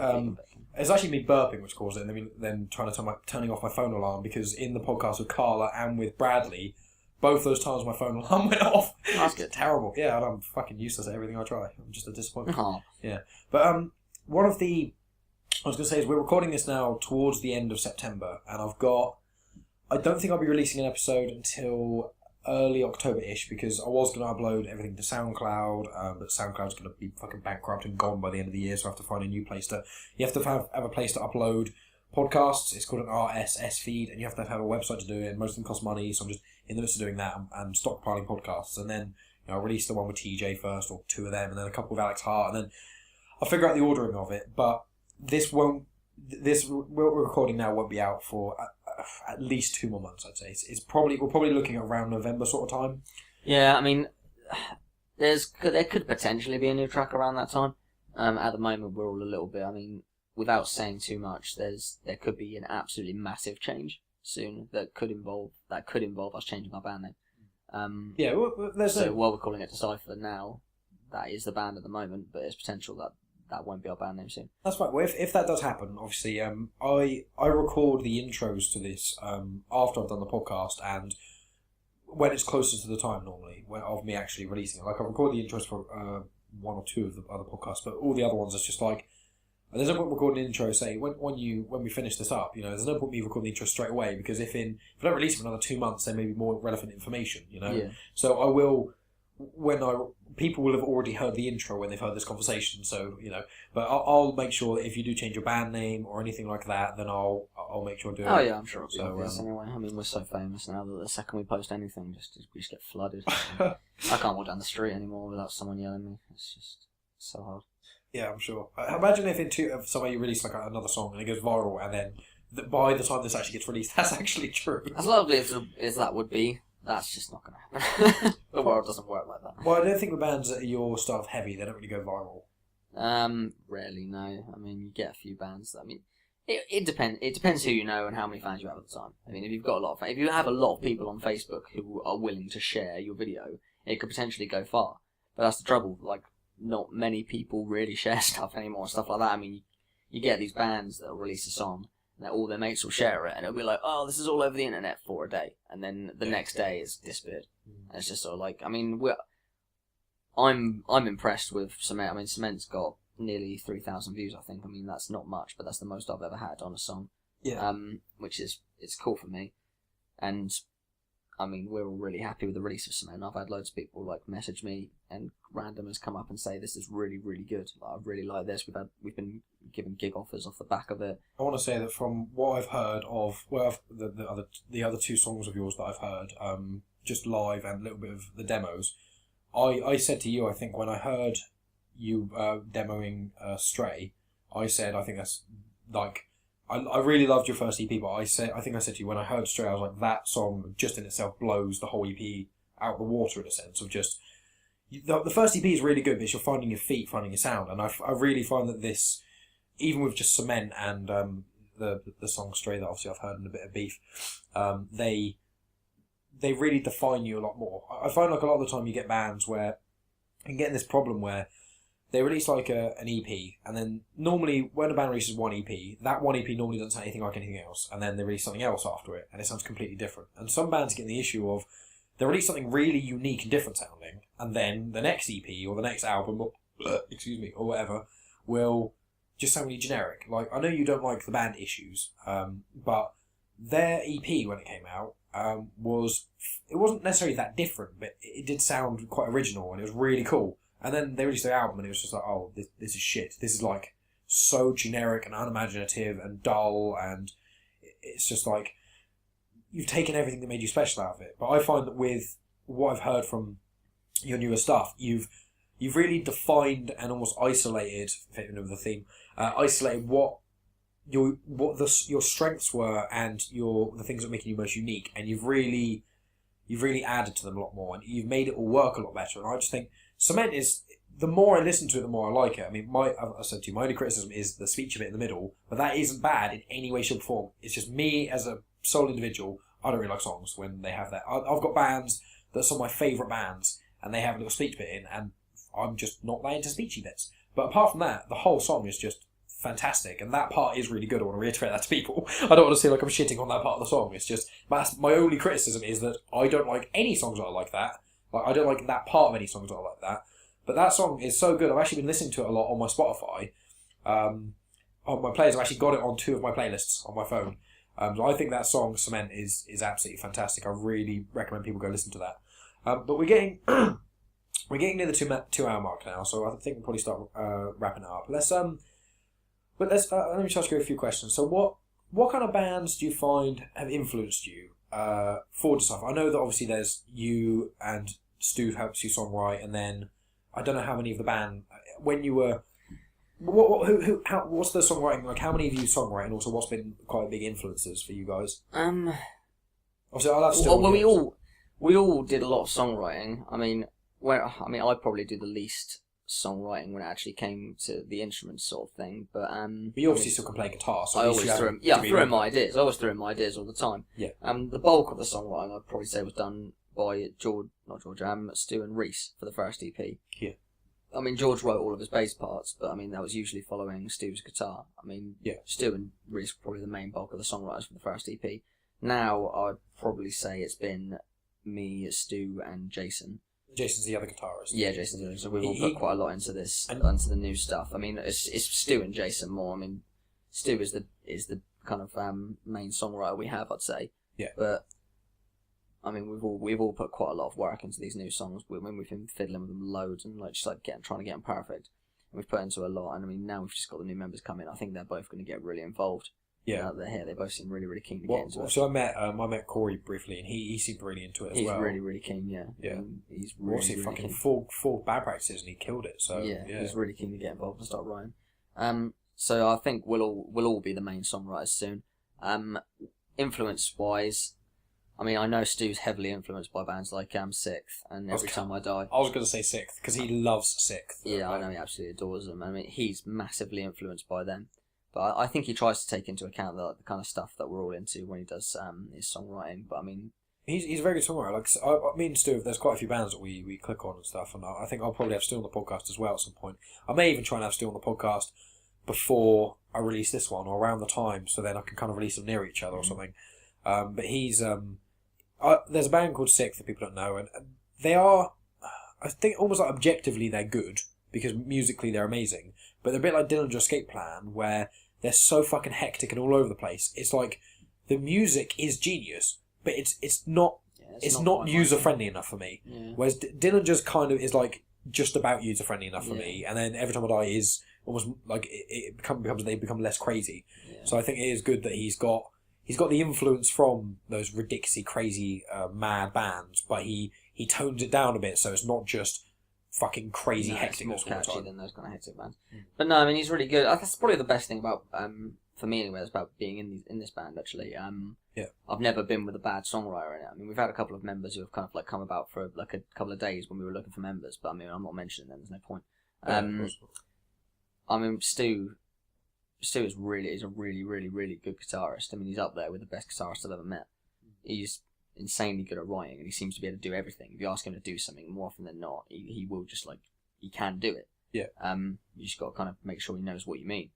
it's actually me burping which caused it, and then trying to turning off my phone alarm, because in the podcast with Carla and with Bradley, both those times my phone alarm went off. That's good. Terrible. Yeah, and I'm fucking useless at everything I try. I'm just a disappointment. Oh. Yeah, but one of the I was going to say is we're recording this now towards the end of September, and I don't think I'll be releasing an episode until early October-ish, because I was going to upload everything to SoundCloud, but SoundCloud's going to be fucking bankrupt and gone by the end of the year, so I have to find a new place you have to have a place to upload podcasts. It's called an RSS feed, and you have to have a website to do it, and most of them cost money, so I'm just in the midst of doing that and stockpiling podcasts, and then I'll release the one with TJ first, or two of them, and then a couple with Alex Hart, and then I'll figure out the ordering of it, but we're recording now won't be out for at least 2 more months, I'd say. We're probably looking at around November sort of time. Yeah, I mean, there could potentially be a new track around that time. At the moment, we're all a little bit. I mean, without saying too much, there could be an absolutely massive change soon that could involve us changing our band name. Yeah, while we're calling it Decipher now, that is the band at the moment, but there's potential that won't be our band name soon. That's right. Well, if that does happen, obviously, I record the intros to this after I've done the podcast, and when it's closer to the time normally of me actually releasing it. Like I record the intros for one or two of the other podcasts, but all the other ones it's just like there's no point recording an intro. Say when we finish this up, there's no point me recording the intro straight away, because if I don't release it for another 2 months, there may be more relevant information. Yeah. So I will. People will have already heard the intro when they've heard this conversation, so but I'll make sure that if you do change your band name or anything like that, then I'll make sure to do it. Oh yeah, I'm sure it'll be obvious anyway. I mean, we're so famous now that the second we post anything, we just get flooded. I can't walk down the street anymore without someone yelling at me. It's just so hard. Yeah, I'm sure. Imagine if somebody you release like another song and it goes viral, and then by the time this actually gets released, that's actually true. As lovely as that would be, that's just not going to happen. The world doesn't work like that. Well, I don't think the bands that are your style of heavy, they don't really go viral. Rarely, no. I mean, you get a few bands that, I mean, it depends. It depends who you know and how many fans you have at the time. I mean, if you have a lot of people on Facebook who are willing to share your video, it could potentially go far. But that's the trouble. Like, not many people really share stuff anymore and stuff like that. I mean, you get these bands that will release a song, and all their mates will share it, and it'll be like, oh, this is all over the internet for a day, and then the next day it's disappeared. And it's just sort of like, I mean, I'm impressed with Cement. I mean, Cement's got nearly 3,000 views, I think. I mean, that's not much, but that's the most I've ever had on a song. Yeah. Which is, it's cool for me. And, I mean, we're all really happy with the release of Cement. I've had loads of people, like, message me, and randomers come up and say, this is really, really good. Like, I really like this. We've been given gig offers off the back of it. I want to say that from what I've heard of, the other two songs of yours that I've heard, just live and a little bit of the demos, I said to you, I think when I heard you demoing Stray, I said I think that's like I really loved your first EP, but I think I said to you when I heard Stray, I was like, that song just in itself blows the whole EP out the water in a sense of just. The first EP is really good, but you're finding your feet, finding your sound, and I really find that this, even with just Cement and the song Stray that obviously I've heard in a bit of Beef, they really define you a lot more. I find like a lot of the time you get bands where you can get in this problem where they release like an EP, and then normally when a band releases one EP, that one EP normally doesn't sound anything like anything else, and then they release something else after it, and it sounds completely different. And some bands get the issue of they release something really unique and different sounding, and then the next EP or the next album, or, or whatever, will just sound really generic. Like, I know you don't like the band Issues, but their EP when it came out it wasn't necessarily that different, but it did sound quite original and it was really cool. And then they released their album and it was just like, oh, this is shit. This is like so generic and unimaginative and dull, and it's just like you've taken everything that made you special out of it. But I find that with what I've heard from your newer stuff, you've really defined and almost isolated, fitting with the theme, isolated what your strengths were and the things that make you most unique, and you've really added to them a lot more, and you've made it all work a lot better. And I just think Cement is, the more I listen to it, the more I like it. I mean, I said to you, my only criticism is the speech bit in the middle, but that isn't bad in any way, shape, or form. It's just me as a sole individual. I don't really like songs when they have that. I've got bands that are some of my favourite bands, and they have a little speech bit in, and I'm just not that into speechy bits. But apart from that, the whole song is just fantastic, and that part is really good. I want to reiterate that to people. I don't want to seem like I'm shitting on that part of the song. It's just, my only criticism is that I don't like any songs that are like that. Like, I don't like that part of any songs that are like that. But that song is so good. I've actually been listening to it a lot on my Spotify. On my players, I've actually got it on 2 of my playlists on my phone. So I think that song, Cement, is absolutely fantastic. I really recommend people go listen to that. But we're getting near the 2 hour mark now, so I think we'll probably start wrapping it up. Let me just ask you a few questions. So what kind of bands do you find have influenced you for Decipher? I know that obviously there's you and Stu helps you songwrite, and then I don't know how many of the band when you were. What's the songwriting like? How many of you songwrite, and also what's been quite big influences for you guys? Obviously, I'll have Stu. Well, we all did a lot of songwriting. I probably do the least songwriting when it actually came to the instruments sort of thing, but you obviously still can play guitar, so I always threw in my ideas. I always threw in my ideas all the time. Yeah. The bulk of the songwriting I'd probably say was done by Stu and Reese for the first EP. Yeah. I mean, George wrote all of his bass parts, but I mean that was usually following Stu's guitar. I mean, yeah. Stu and Reese were probably the main bulk of the songwriters for the first EP. Now I'd probably say it's been me, Stu, and Jason. Jason's the other guitarist. Yeah, Jason's the other. So we've all put quite a lot into this, into the new stuff. I mean, it's Stu and Jason more. I mean, Stu is the kind of main songwriter we have, I'd say. Yeah. But I mean, we've all put quite a lot of work into these new songs. We've been fiddling with them loads and trying to get them perfect. And we've put into a lot. And I mean, now we've just got the new members coming. I think they're both going to get really involved. Yeah, now that they're here, they both seem really, really keen to get into it. So I met Corey briefly, and he seemed really into it as well. He's really, really keen. Yeah, yeah. He's really, really fucking keen. Four band practices, and he killed it. So yeah, he's really keen to get involved and start writing. So I think we'll all be the main songwriters soon. Influence wise, I mean, I know Stu's heavily influenced by bands like Sixth and Every Time I Die. I was going to say Sixth because he loves Sixth. Yeah, I know he absolutely adores them. I mean, he's massively influenced by them. But I think he tries to take into account the kind of stuff that we're all into when he does his songwriting. But I mean, he's a very good songwriter. Like me and Stu, there's quite a few bands that we click on and stuff, and I think I'll probably have Stu on the podcast as well at some point. I may even try and have Stu on the podcast before I release this one or around the time, so then I can kind of release them near each other or something. But he's there's a band called Sick that people don't know, and they are, I think, almost like objectively they're good because musically they're amazing, but they're a bit like Dillinger Escape Plan where they're so fucking hectic and all over the place. It's like the music is genius, but it's not user friendly enough for me. Yeah. Whereas Dillinger's kind of is like just about user friendly enough for me, and then Every Time I Die is almost like they become less crazy. Yeah. So I think it is good that he's got the influence from those ridiculously crazy mad bands, but he tones it down a bit so it's not just fucking crazy hectic. It's more catchy than those kind of hectic bands. But no, I mean, he's really good. That's probably the best thing about for me anyway, it's about being in this band actually. Yeah. I've never been with a bad songwriter in it. I mean, we've had a couple of members who have kind of like come about for like a couple of days when we were looking for members, but I mean, I'm not mentioning them. There's no point. I mean, Stu is a really, really, really good guitarist. I mean, he's up there with the best guitarists I've ever met. He's insanely good at writing, and he seems to be able to do everything. If you ask him to do something, more often than not, he will just like, he can do it. Yeah. You just got to kind of make sure he knows what you mean.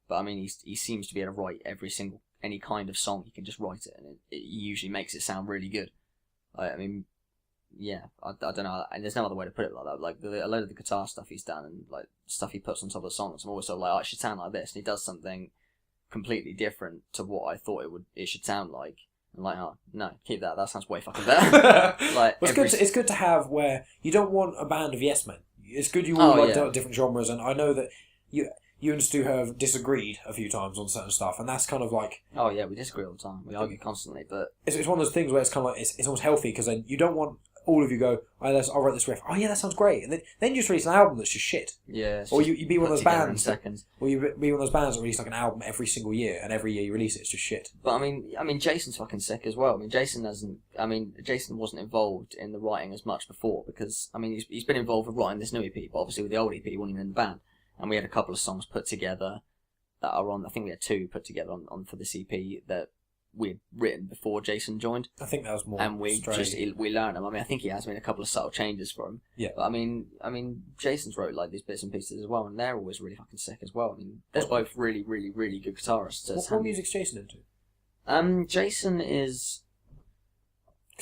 But I mean, he seems to be able to write any kind of song. He can just write it, and it usually makes it sound really good. I mean, yeah, I don't know, and there's no other way to put it like that. Like a load of the guitar stuff he's done and like stuff he puts on top of the songs, I'm always sort of like, oh, it should sound like this, and he does something completely different to what I thought it should sound like. I'm like, oh no, keep that. That sounds way fucking better. Like, well, it's good to have where you don't want a band of yes men. It's good you all different genres, and I know that you and Stu have disagreed a few times on certain stuff, and that's kind of like... Oh yeah, we disagree all the time. We argue constantly, but... It's one of those things where it's kind of like, it's almost healthy, because then you don't want all of you go, I'll write this riff, oh yeah, that sounds great, and then you just release an album that's just shit. Yeah. Or you be one of those bands... seconds. Or you be one of those bands that release like an album every single year, and every year you release it, it's just shit. But I mean, Jason's fucking sick as well. I mean, Jason wasn't involved in the writing as much before, because, I mean, he's been involved with writing this new EP, but obviously with the old EP, he wasn't even in the band. And we had a couple of songs put together that are on, I think we had 2 put together on for this EP that we had written before Jason joined. I think that was more and we learned them. I mean, I think he has made a couple of subtle changes for him. Yeah. But I mean, Jason's wrote like these bits and pieces as well, and they're always really fucking sick as well. I mean, they're both really, really, really good guitarists. What music's Jason into? Jason is...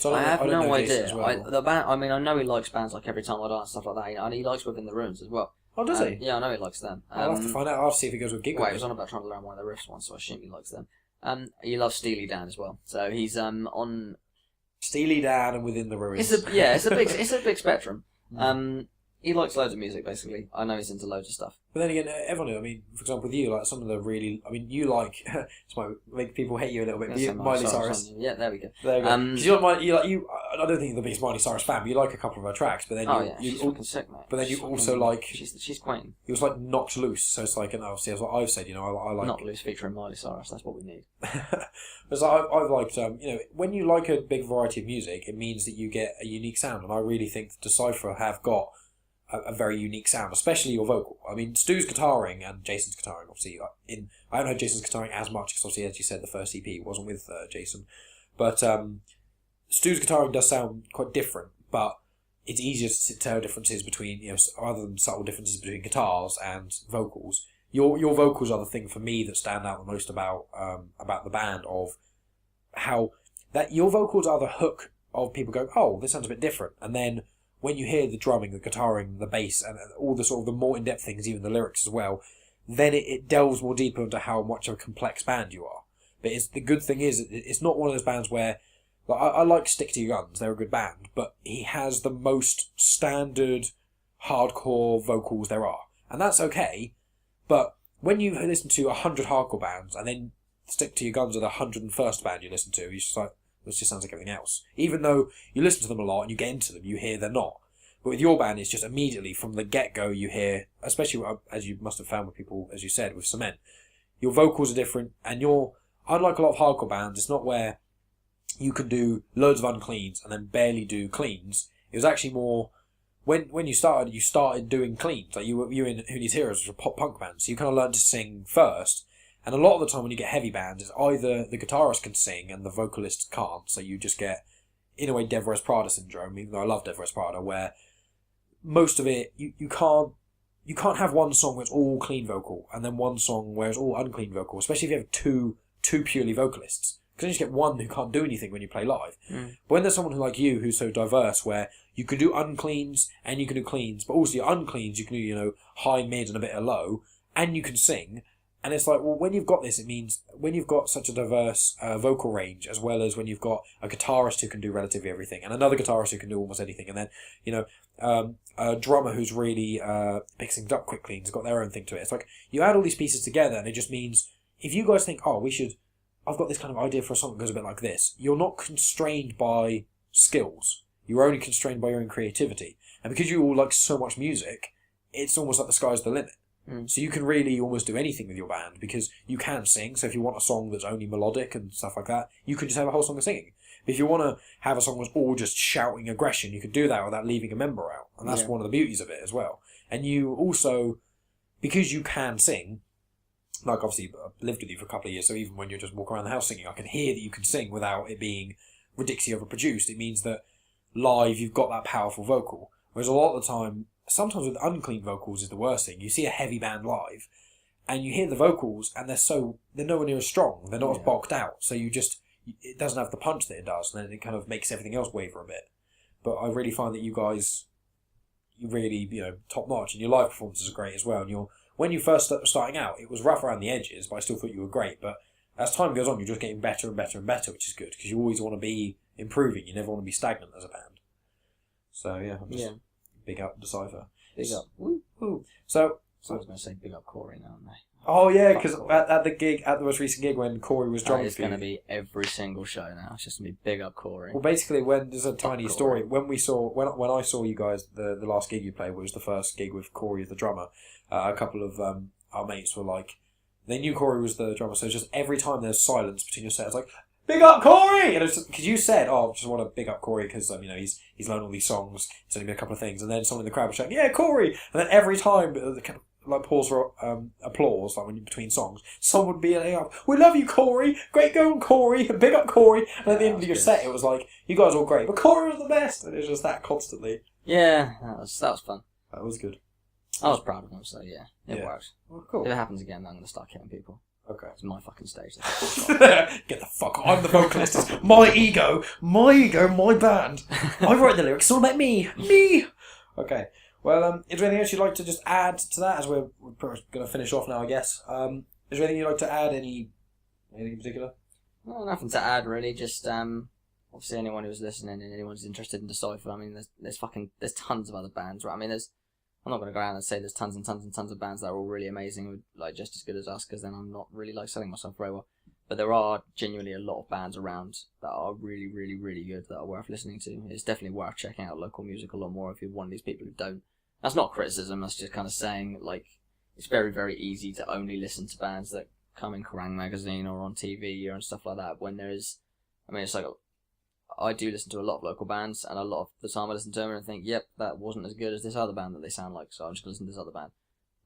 I have no idea. Well. The band. I mean, I know he likes bands like Every Time I Die and stuff like that, and he likes Within the Ruins as well. Oh, does he? Yeah, I know he likes them. I'll have to find out. I'll see if he goes with Gig. Well, he was on about trying to learn one of the riffs once, so I assume he likes them. He loves Steely Dan as well, so he's on Steely Dan and Within the Ruins. It's a big spectrum. He likes loads of music, basically. I know he's into loads of stuff. But then again, everyone, I mean, for example, with you, like some of the really, I mean, you like, this might make people hate you a little bit, but Miley Cyrus. Yeah, there we go. There we go. Because I don't think you're the biggest Miley Cyrus fan, but you like a couple of her tracks, but then she's fucking sick, mate. But then you also like... She's quaint. It was like Knocked Loose, so it's like, and obviously, as what I've said, I like... Knocked Loose featuring Miley Cyrus, that's what we need. Because I've liked, when you like a big variety of music, it means that you get a unique sound, and I really think Decipher have got a very unique sound, especially your vocal. I mean, Stu's guitaring and Jason's guitaring, obviously. I haven't heard Jason's guitaring as much, because obviously, as you said, the first EP wasn't with Jason. But Stu's guitaring does sound quite different, but it's easier to tell differences between, other than subtle differences between guitars and vocals. Your vocals are the thing for me that stand out the most about the band, of how that your vocals are the hook of people going, oh, this sounds a bit different, and then when you hear the drumming, the guitaring, the bass, and all the sort of the more in-depth things, even the lyrics as well, then it delves more deeper into how much of a complex band you are. But the good thing is, it's not one of those bands where... Like, I like Stick to Your Guns, they're a good band, but he has the most standard hardcore vocals there are. And that's okay, but when you listen to 100 hardcore bands, and then Stick to Your Guns are the 101st band you listen to, you're just like... This just sounds like everything else. Even though you listen to them a lot and you get into them, you hear they're not. But with your band, it's just immediately from the get-go you hear, especially as you must have found with people, as you said, with Cement, your vocals are different, and unlike a lot of hardcore bands, it's not where you can do loads of uncleans and then barely do cleans. It was actually more, when you started doing cleans. Like you in Who Needs Heroes, which was a pop punk band, so you kind of learned to sing first. And a lot of the time when you get heavy bands, it's either the guitarist can sing and the vocalist can't, so you just get, in a way, Dev Res Prada syndrome, even though I love Dev Res Prada, where most of it, you can't have one song where it's all clean vocal, and then one song where it's all unclean vocal, especially if you have two purely vocalists. Because then you just get one who can't do anything when you play live. But when there's someone like you who's so diverse, where you can do uncleans and you can do cleans, but also your uncleans you can do, high, mid, and a bit of low, and you can sing. And it's like, well, when you've got this, it means when you've got such a diverse vocal range, as well as when you've got a guitarist who can do relatively everything, and another guitarist who can do almost anything, and then, a drummer who's really picks things up quickly and has got their own thing to it. It's like, you add all these pieces together, and it just means, if you guys think, I've got this kind of idea for a song that goes a bit like this, you're not constrained by skills. You're only constrained by your own creativity. And because you all like so much music, it's almost like the sky's the limit. So you can really almost do anything with your band because you can sing. So if you want a song that's only melodic and stuff like that, you could just have a whole song of singing. But if you want to have a song that's all just shouting aggression, you could do that without leaving a member out. And that's one of the beauties of it as well. And you also, because you can sing, like obviously I've lived with you for a couple of years, so even when you're just walking around the house singing, I can hear that you can sing without it being ridiculously overproduced. It means that live you've got that powerful vocal. Whereas a lot of the time, sometimes with unclean vocals is the worst thing. You see a heavy band live, and you hear the vocals, and they're nowhere near as strong. They're not as bulked out, so it doesn't have the punch that it does, and then it kind of makes everything else waver a bit. But I really find that you guys, you're really, top notch, and your live performances are great as well. And when you first starting out, it was rough around the edges, but I still thought you were great. But as time goes on, you're just getting better and better and better, which is good, because you always want to be improving. You never want to be stagnant as a band. So yeah, big up Decipher. Big up. Woo, woo. So I was going to say big up Corey now, aren't I? Oh yeah, because at the most recent gig when Corey was drumming, it's going to be every single show now. It's just going to be big up Corey. Well, basically, when there's a tiny story, when I saw you guys, the last gig you played was the first gig with Corey as the drummer. A couple of our mates were like, they knew Corey was the drummer, so it's just every time there's silence between your sets, like, big up Corey! And it's because you said, I just want to big up Corey because he's learned all these songs. It's only been a couple of things, and then someone in the crowd was shouting, "Yeah, Corey!" And then every time, kind of like pause for applause, like when you're between songs, someone would be like, "We love you, Corey! Great going, Corey! Big up Corey!" And at the end of your set, it was like, "You guys are all great, but Corey was the best!" And it was just that constantly. Yeah, that was fun. That was good. I was proud of him, so yeah, it worked. Well, cool. If it happens again, I'm going to start killing people. Okay. It's my fucking stage. Get the fuck off. I'm the vocalist. It's my ego, my band. I write the lyrics. It's all about me. Me! Okay. Well, is there anything else you'd like to just add to that, as we're pretty much going to finish off now, I guess? Is there anything you'd like to add? Anything in particular? No, nothing to add, really. Just, obviously anyone who's listening and anyone's interested in Decipher, I mean, there's tons of other bands, right? I mean, I'm not going to go around and say there's tons and tons and tons of bands that are all really amazing, like just as good as us, because then I'm not really like selling myself very well. But there are genuinely a lot of bands around that are really, really, really good, that are worth listening to. It's definitely worth checking out local music a lot more if you're one of these people who don't. That's not criticism, that's just kind of saying, like, it's very, very easy to only listen to bands that come in Kerrang! Magazine or on TV and stuff like that, when there is, I mean, it's like, I do listen to a lot of local bands, and a lot of the time I listen to them and think, yep, that wasn't as good as this other band that they sound like, so I'm just going to listen to this other band.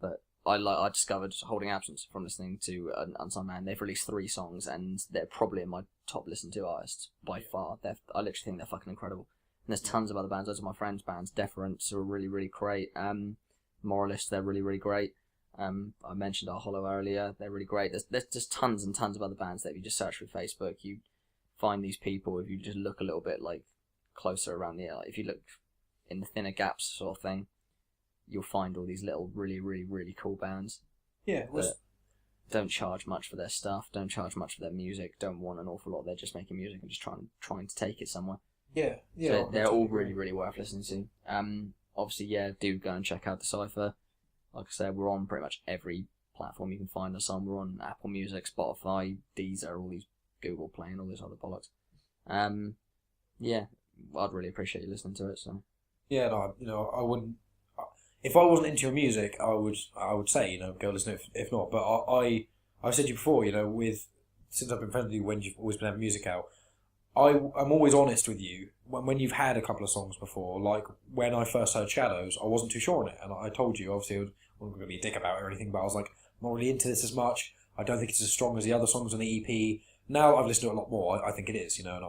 But I discovered Holding Absence from listening to an unsigned band. They've released 3 songs, and they're probably in my top listened to artists by far. I literally think they're fucking incredible. And there's tons of other bands. Those are my friends' bands. Deference are really, really great. Moralist, they're really, really great. I mentioned Our Hollow earlier. They're really great. There's just tons and tons of other bands that if you just search through Facebook, you find these people. If you just look a little bit like closer around the like, if you look in the thinner gaps sort of thing, you'll find all these little really, really, really cool bands. Yeah. That don't charge much for their stuff, don't charge much for their music, don't want an awful lot. They're just making music and just trying to take it somewhere. Yeah. So they're all really, really worth listening to. Obviously, do go and check out Decipher. Like I said, we're on pretty much every platform you can find us on. We're on Apple Music, Spotify, Deezer, all these Google Play and all this other bollocks. I'd really appreciate you listening to it. So yeah, no, I wouldn't. If I wasn't into your music, I would say go listen. If not, but I've said to you before, since I've been friends with you when you've always been having music out, I'm always honest with you when you've had a couple of songs before. Like when I first heard Shadows, I wasn't too sure on it, and I told you obviously I wasn't going to be a dick about it or anything, but I was like, I'm not really into this as much. I don't think it's as strong as the other songs on the EP. Now I've listened to it a lot more. I think it is, and I'm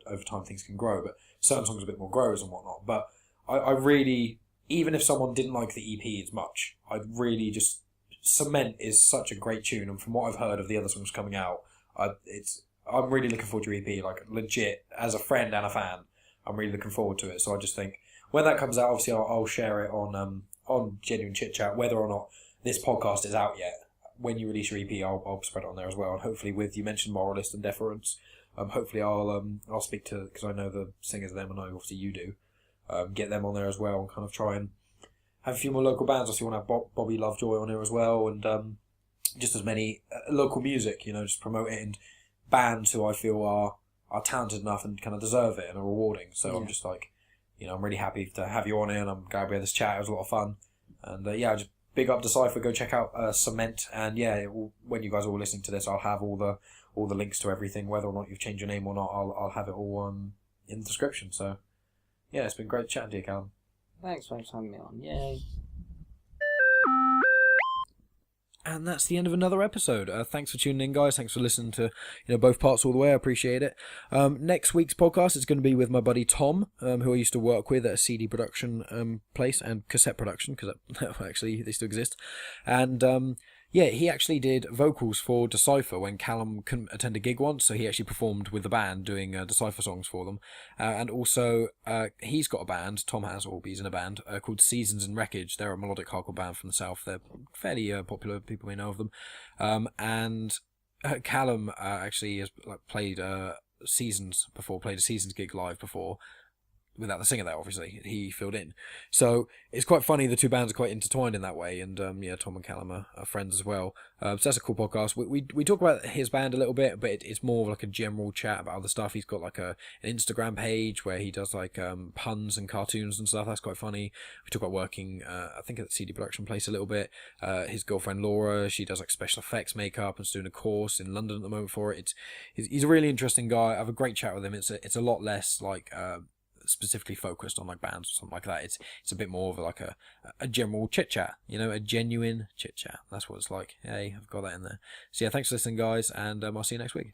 over time things can grow, but certain songs are a bit more growers and whatnot. But I really, even if someone didn't like the EP as much, I'd really just Cement is such a great tune, and from what I've heard of the other songs coming out, I'm really looking forward to your EP. Like legit, as a friend and a fan, I'm really looking forward to it. So I just think when that comes out, obviously I'll share it on Genuine Chit-Chat, whether or not this podcast is out yet. When you release your EP, I'll spread it on there as well, and hopefully with, you mentioned Moralist and Deference, hopefully I'll speak to, because I know the singers of them, and I obviously you do, get them on there as well, and kind of try and have a few more local bands. Obviously, want to have Bobby Lovejoy on there as well, and just as many local music, just promote it, and bands who I feel are talented enough and kind of deserve it and are rewarding. So I'm just like, I'm really happy to have you on here, and I'm glad we had this chat. It was a lot of fun, and big up Decipher. Go check out Cement, and yeah, when you guys are all listening to this, I'll have all the links to everything. Whether or not you've changed your name or not, I'll have it all in the description. So yeah, it's been great chatting to you, Calum. Thanks for having me on. Yay. And that's the end of another episode. Thanks for tuning in, guys. Thanks for listening to both parts all the way. I appreciate it. Next week's podcast is going to be with my buddy Tom, who I used to work with at a CD production place and cassette production, because actually they still exist. And yeah, he actually did vocals for Decipher when Calum couldn't attend a gig once, so he actually performed with the band doing Decipher songs for them. And also, he's got a band, Tom has, or he's in a band, called Seasons and Wreckage. They're a melodic hardcore band from the south. They're fairly popular, people may know of them. And Calum actually has played Seasons before, played a Seasons gig live before, without the singer there, obviously. He filled in. So it's quite funny, the two bands are quite intertwined in that way, and yeah, Tom and Calum are friends as well. So that's a cool podcast. We talk about his band a little bit, but it's more of like a general chat about other stuff. He's got like an Instagram page where he does like puns and cartoons and stuff. That's quite funny. We talk about working, I think at the CD production place a little bit. His girlfriend Laura, she does like special effects makeup and is doing a course in London at the moment for it. He's a really interesting guy. I have a great chat with him. It's a lot less like specifically focused on like bands or something like that. It's a bit more of like a general chit chat, a genuine chit chat. That's what it's like. Hey, I've got that in there. So yeah, thanks for listening, guys, and I'll see you next week.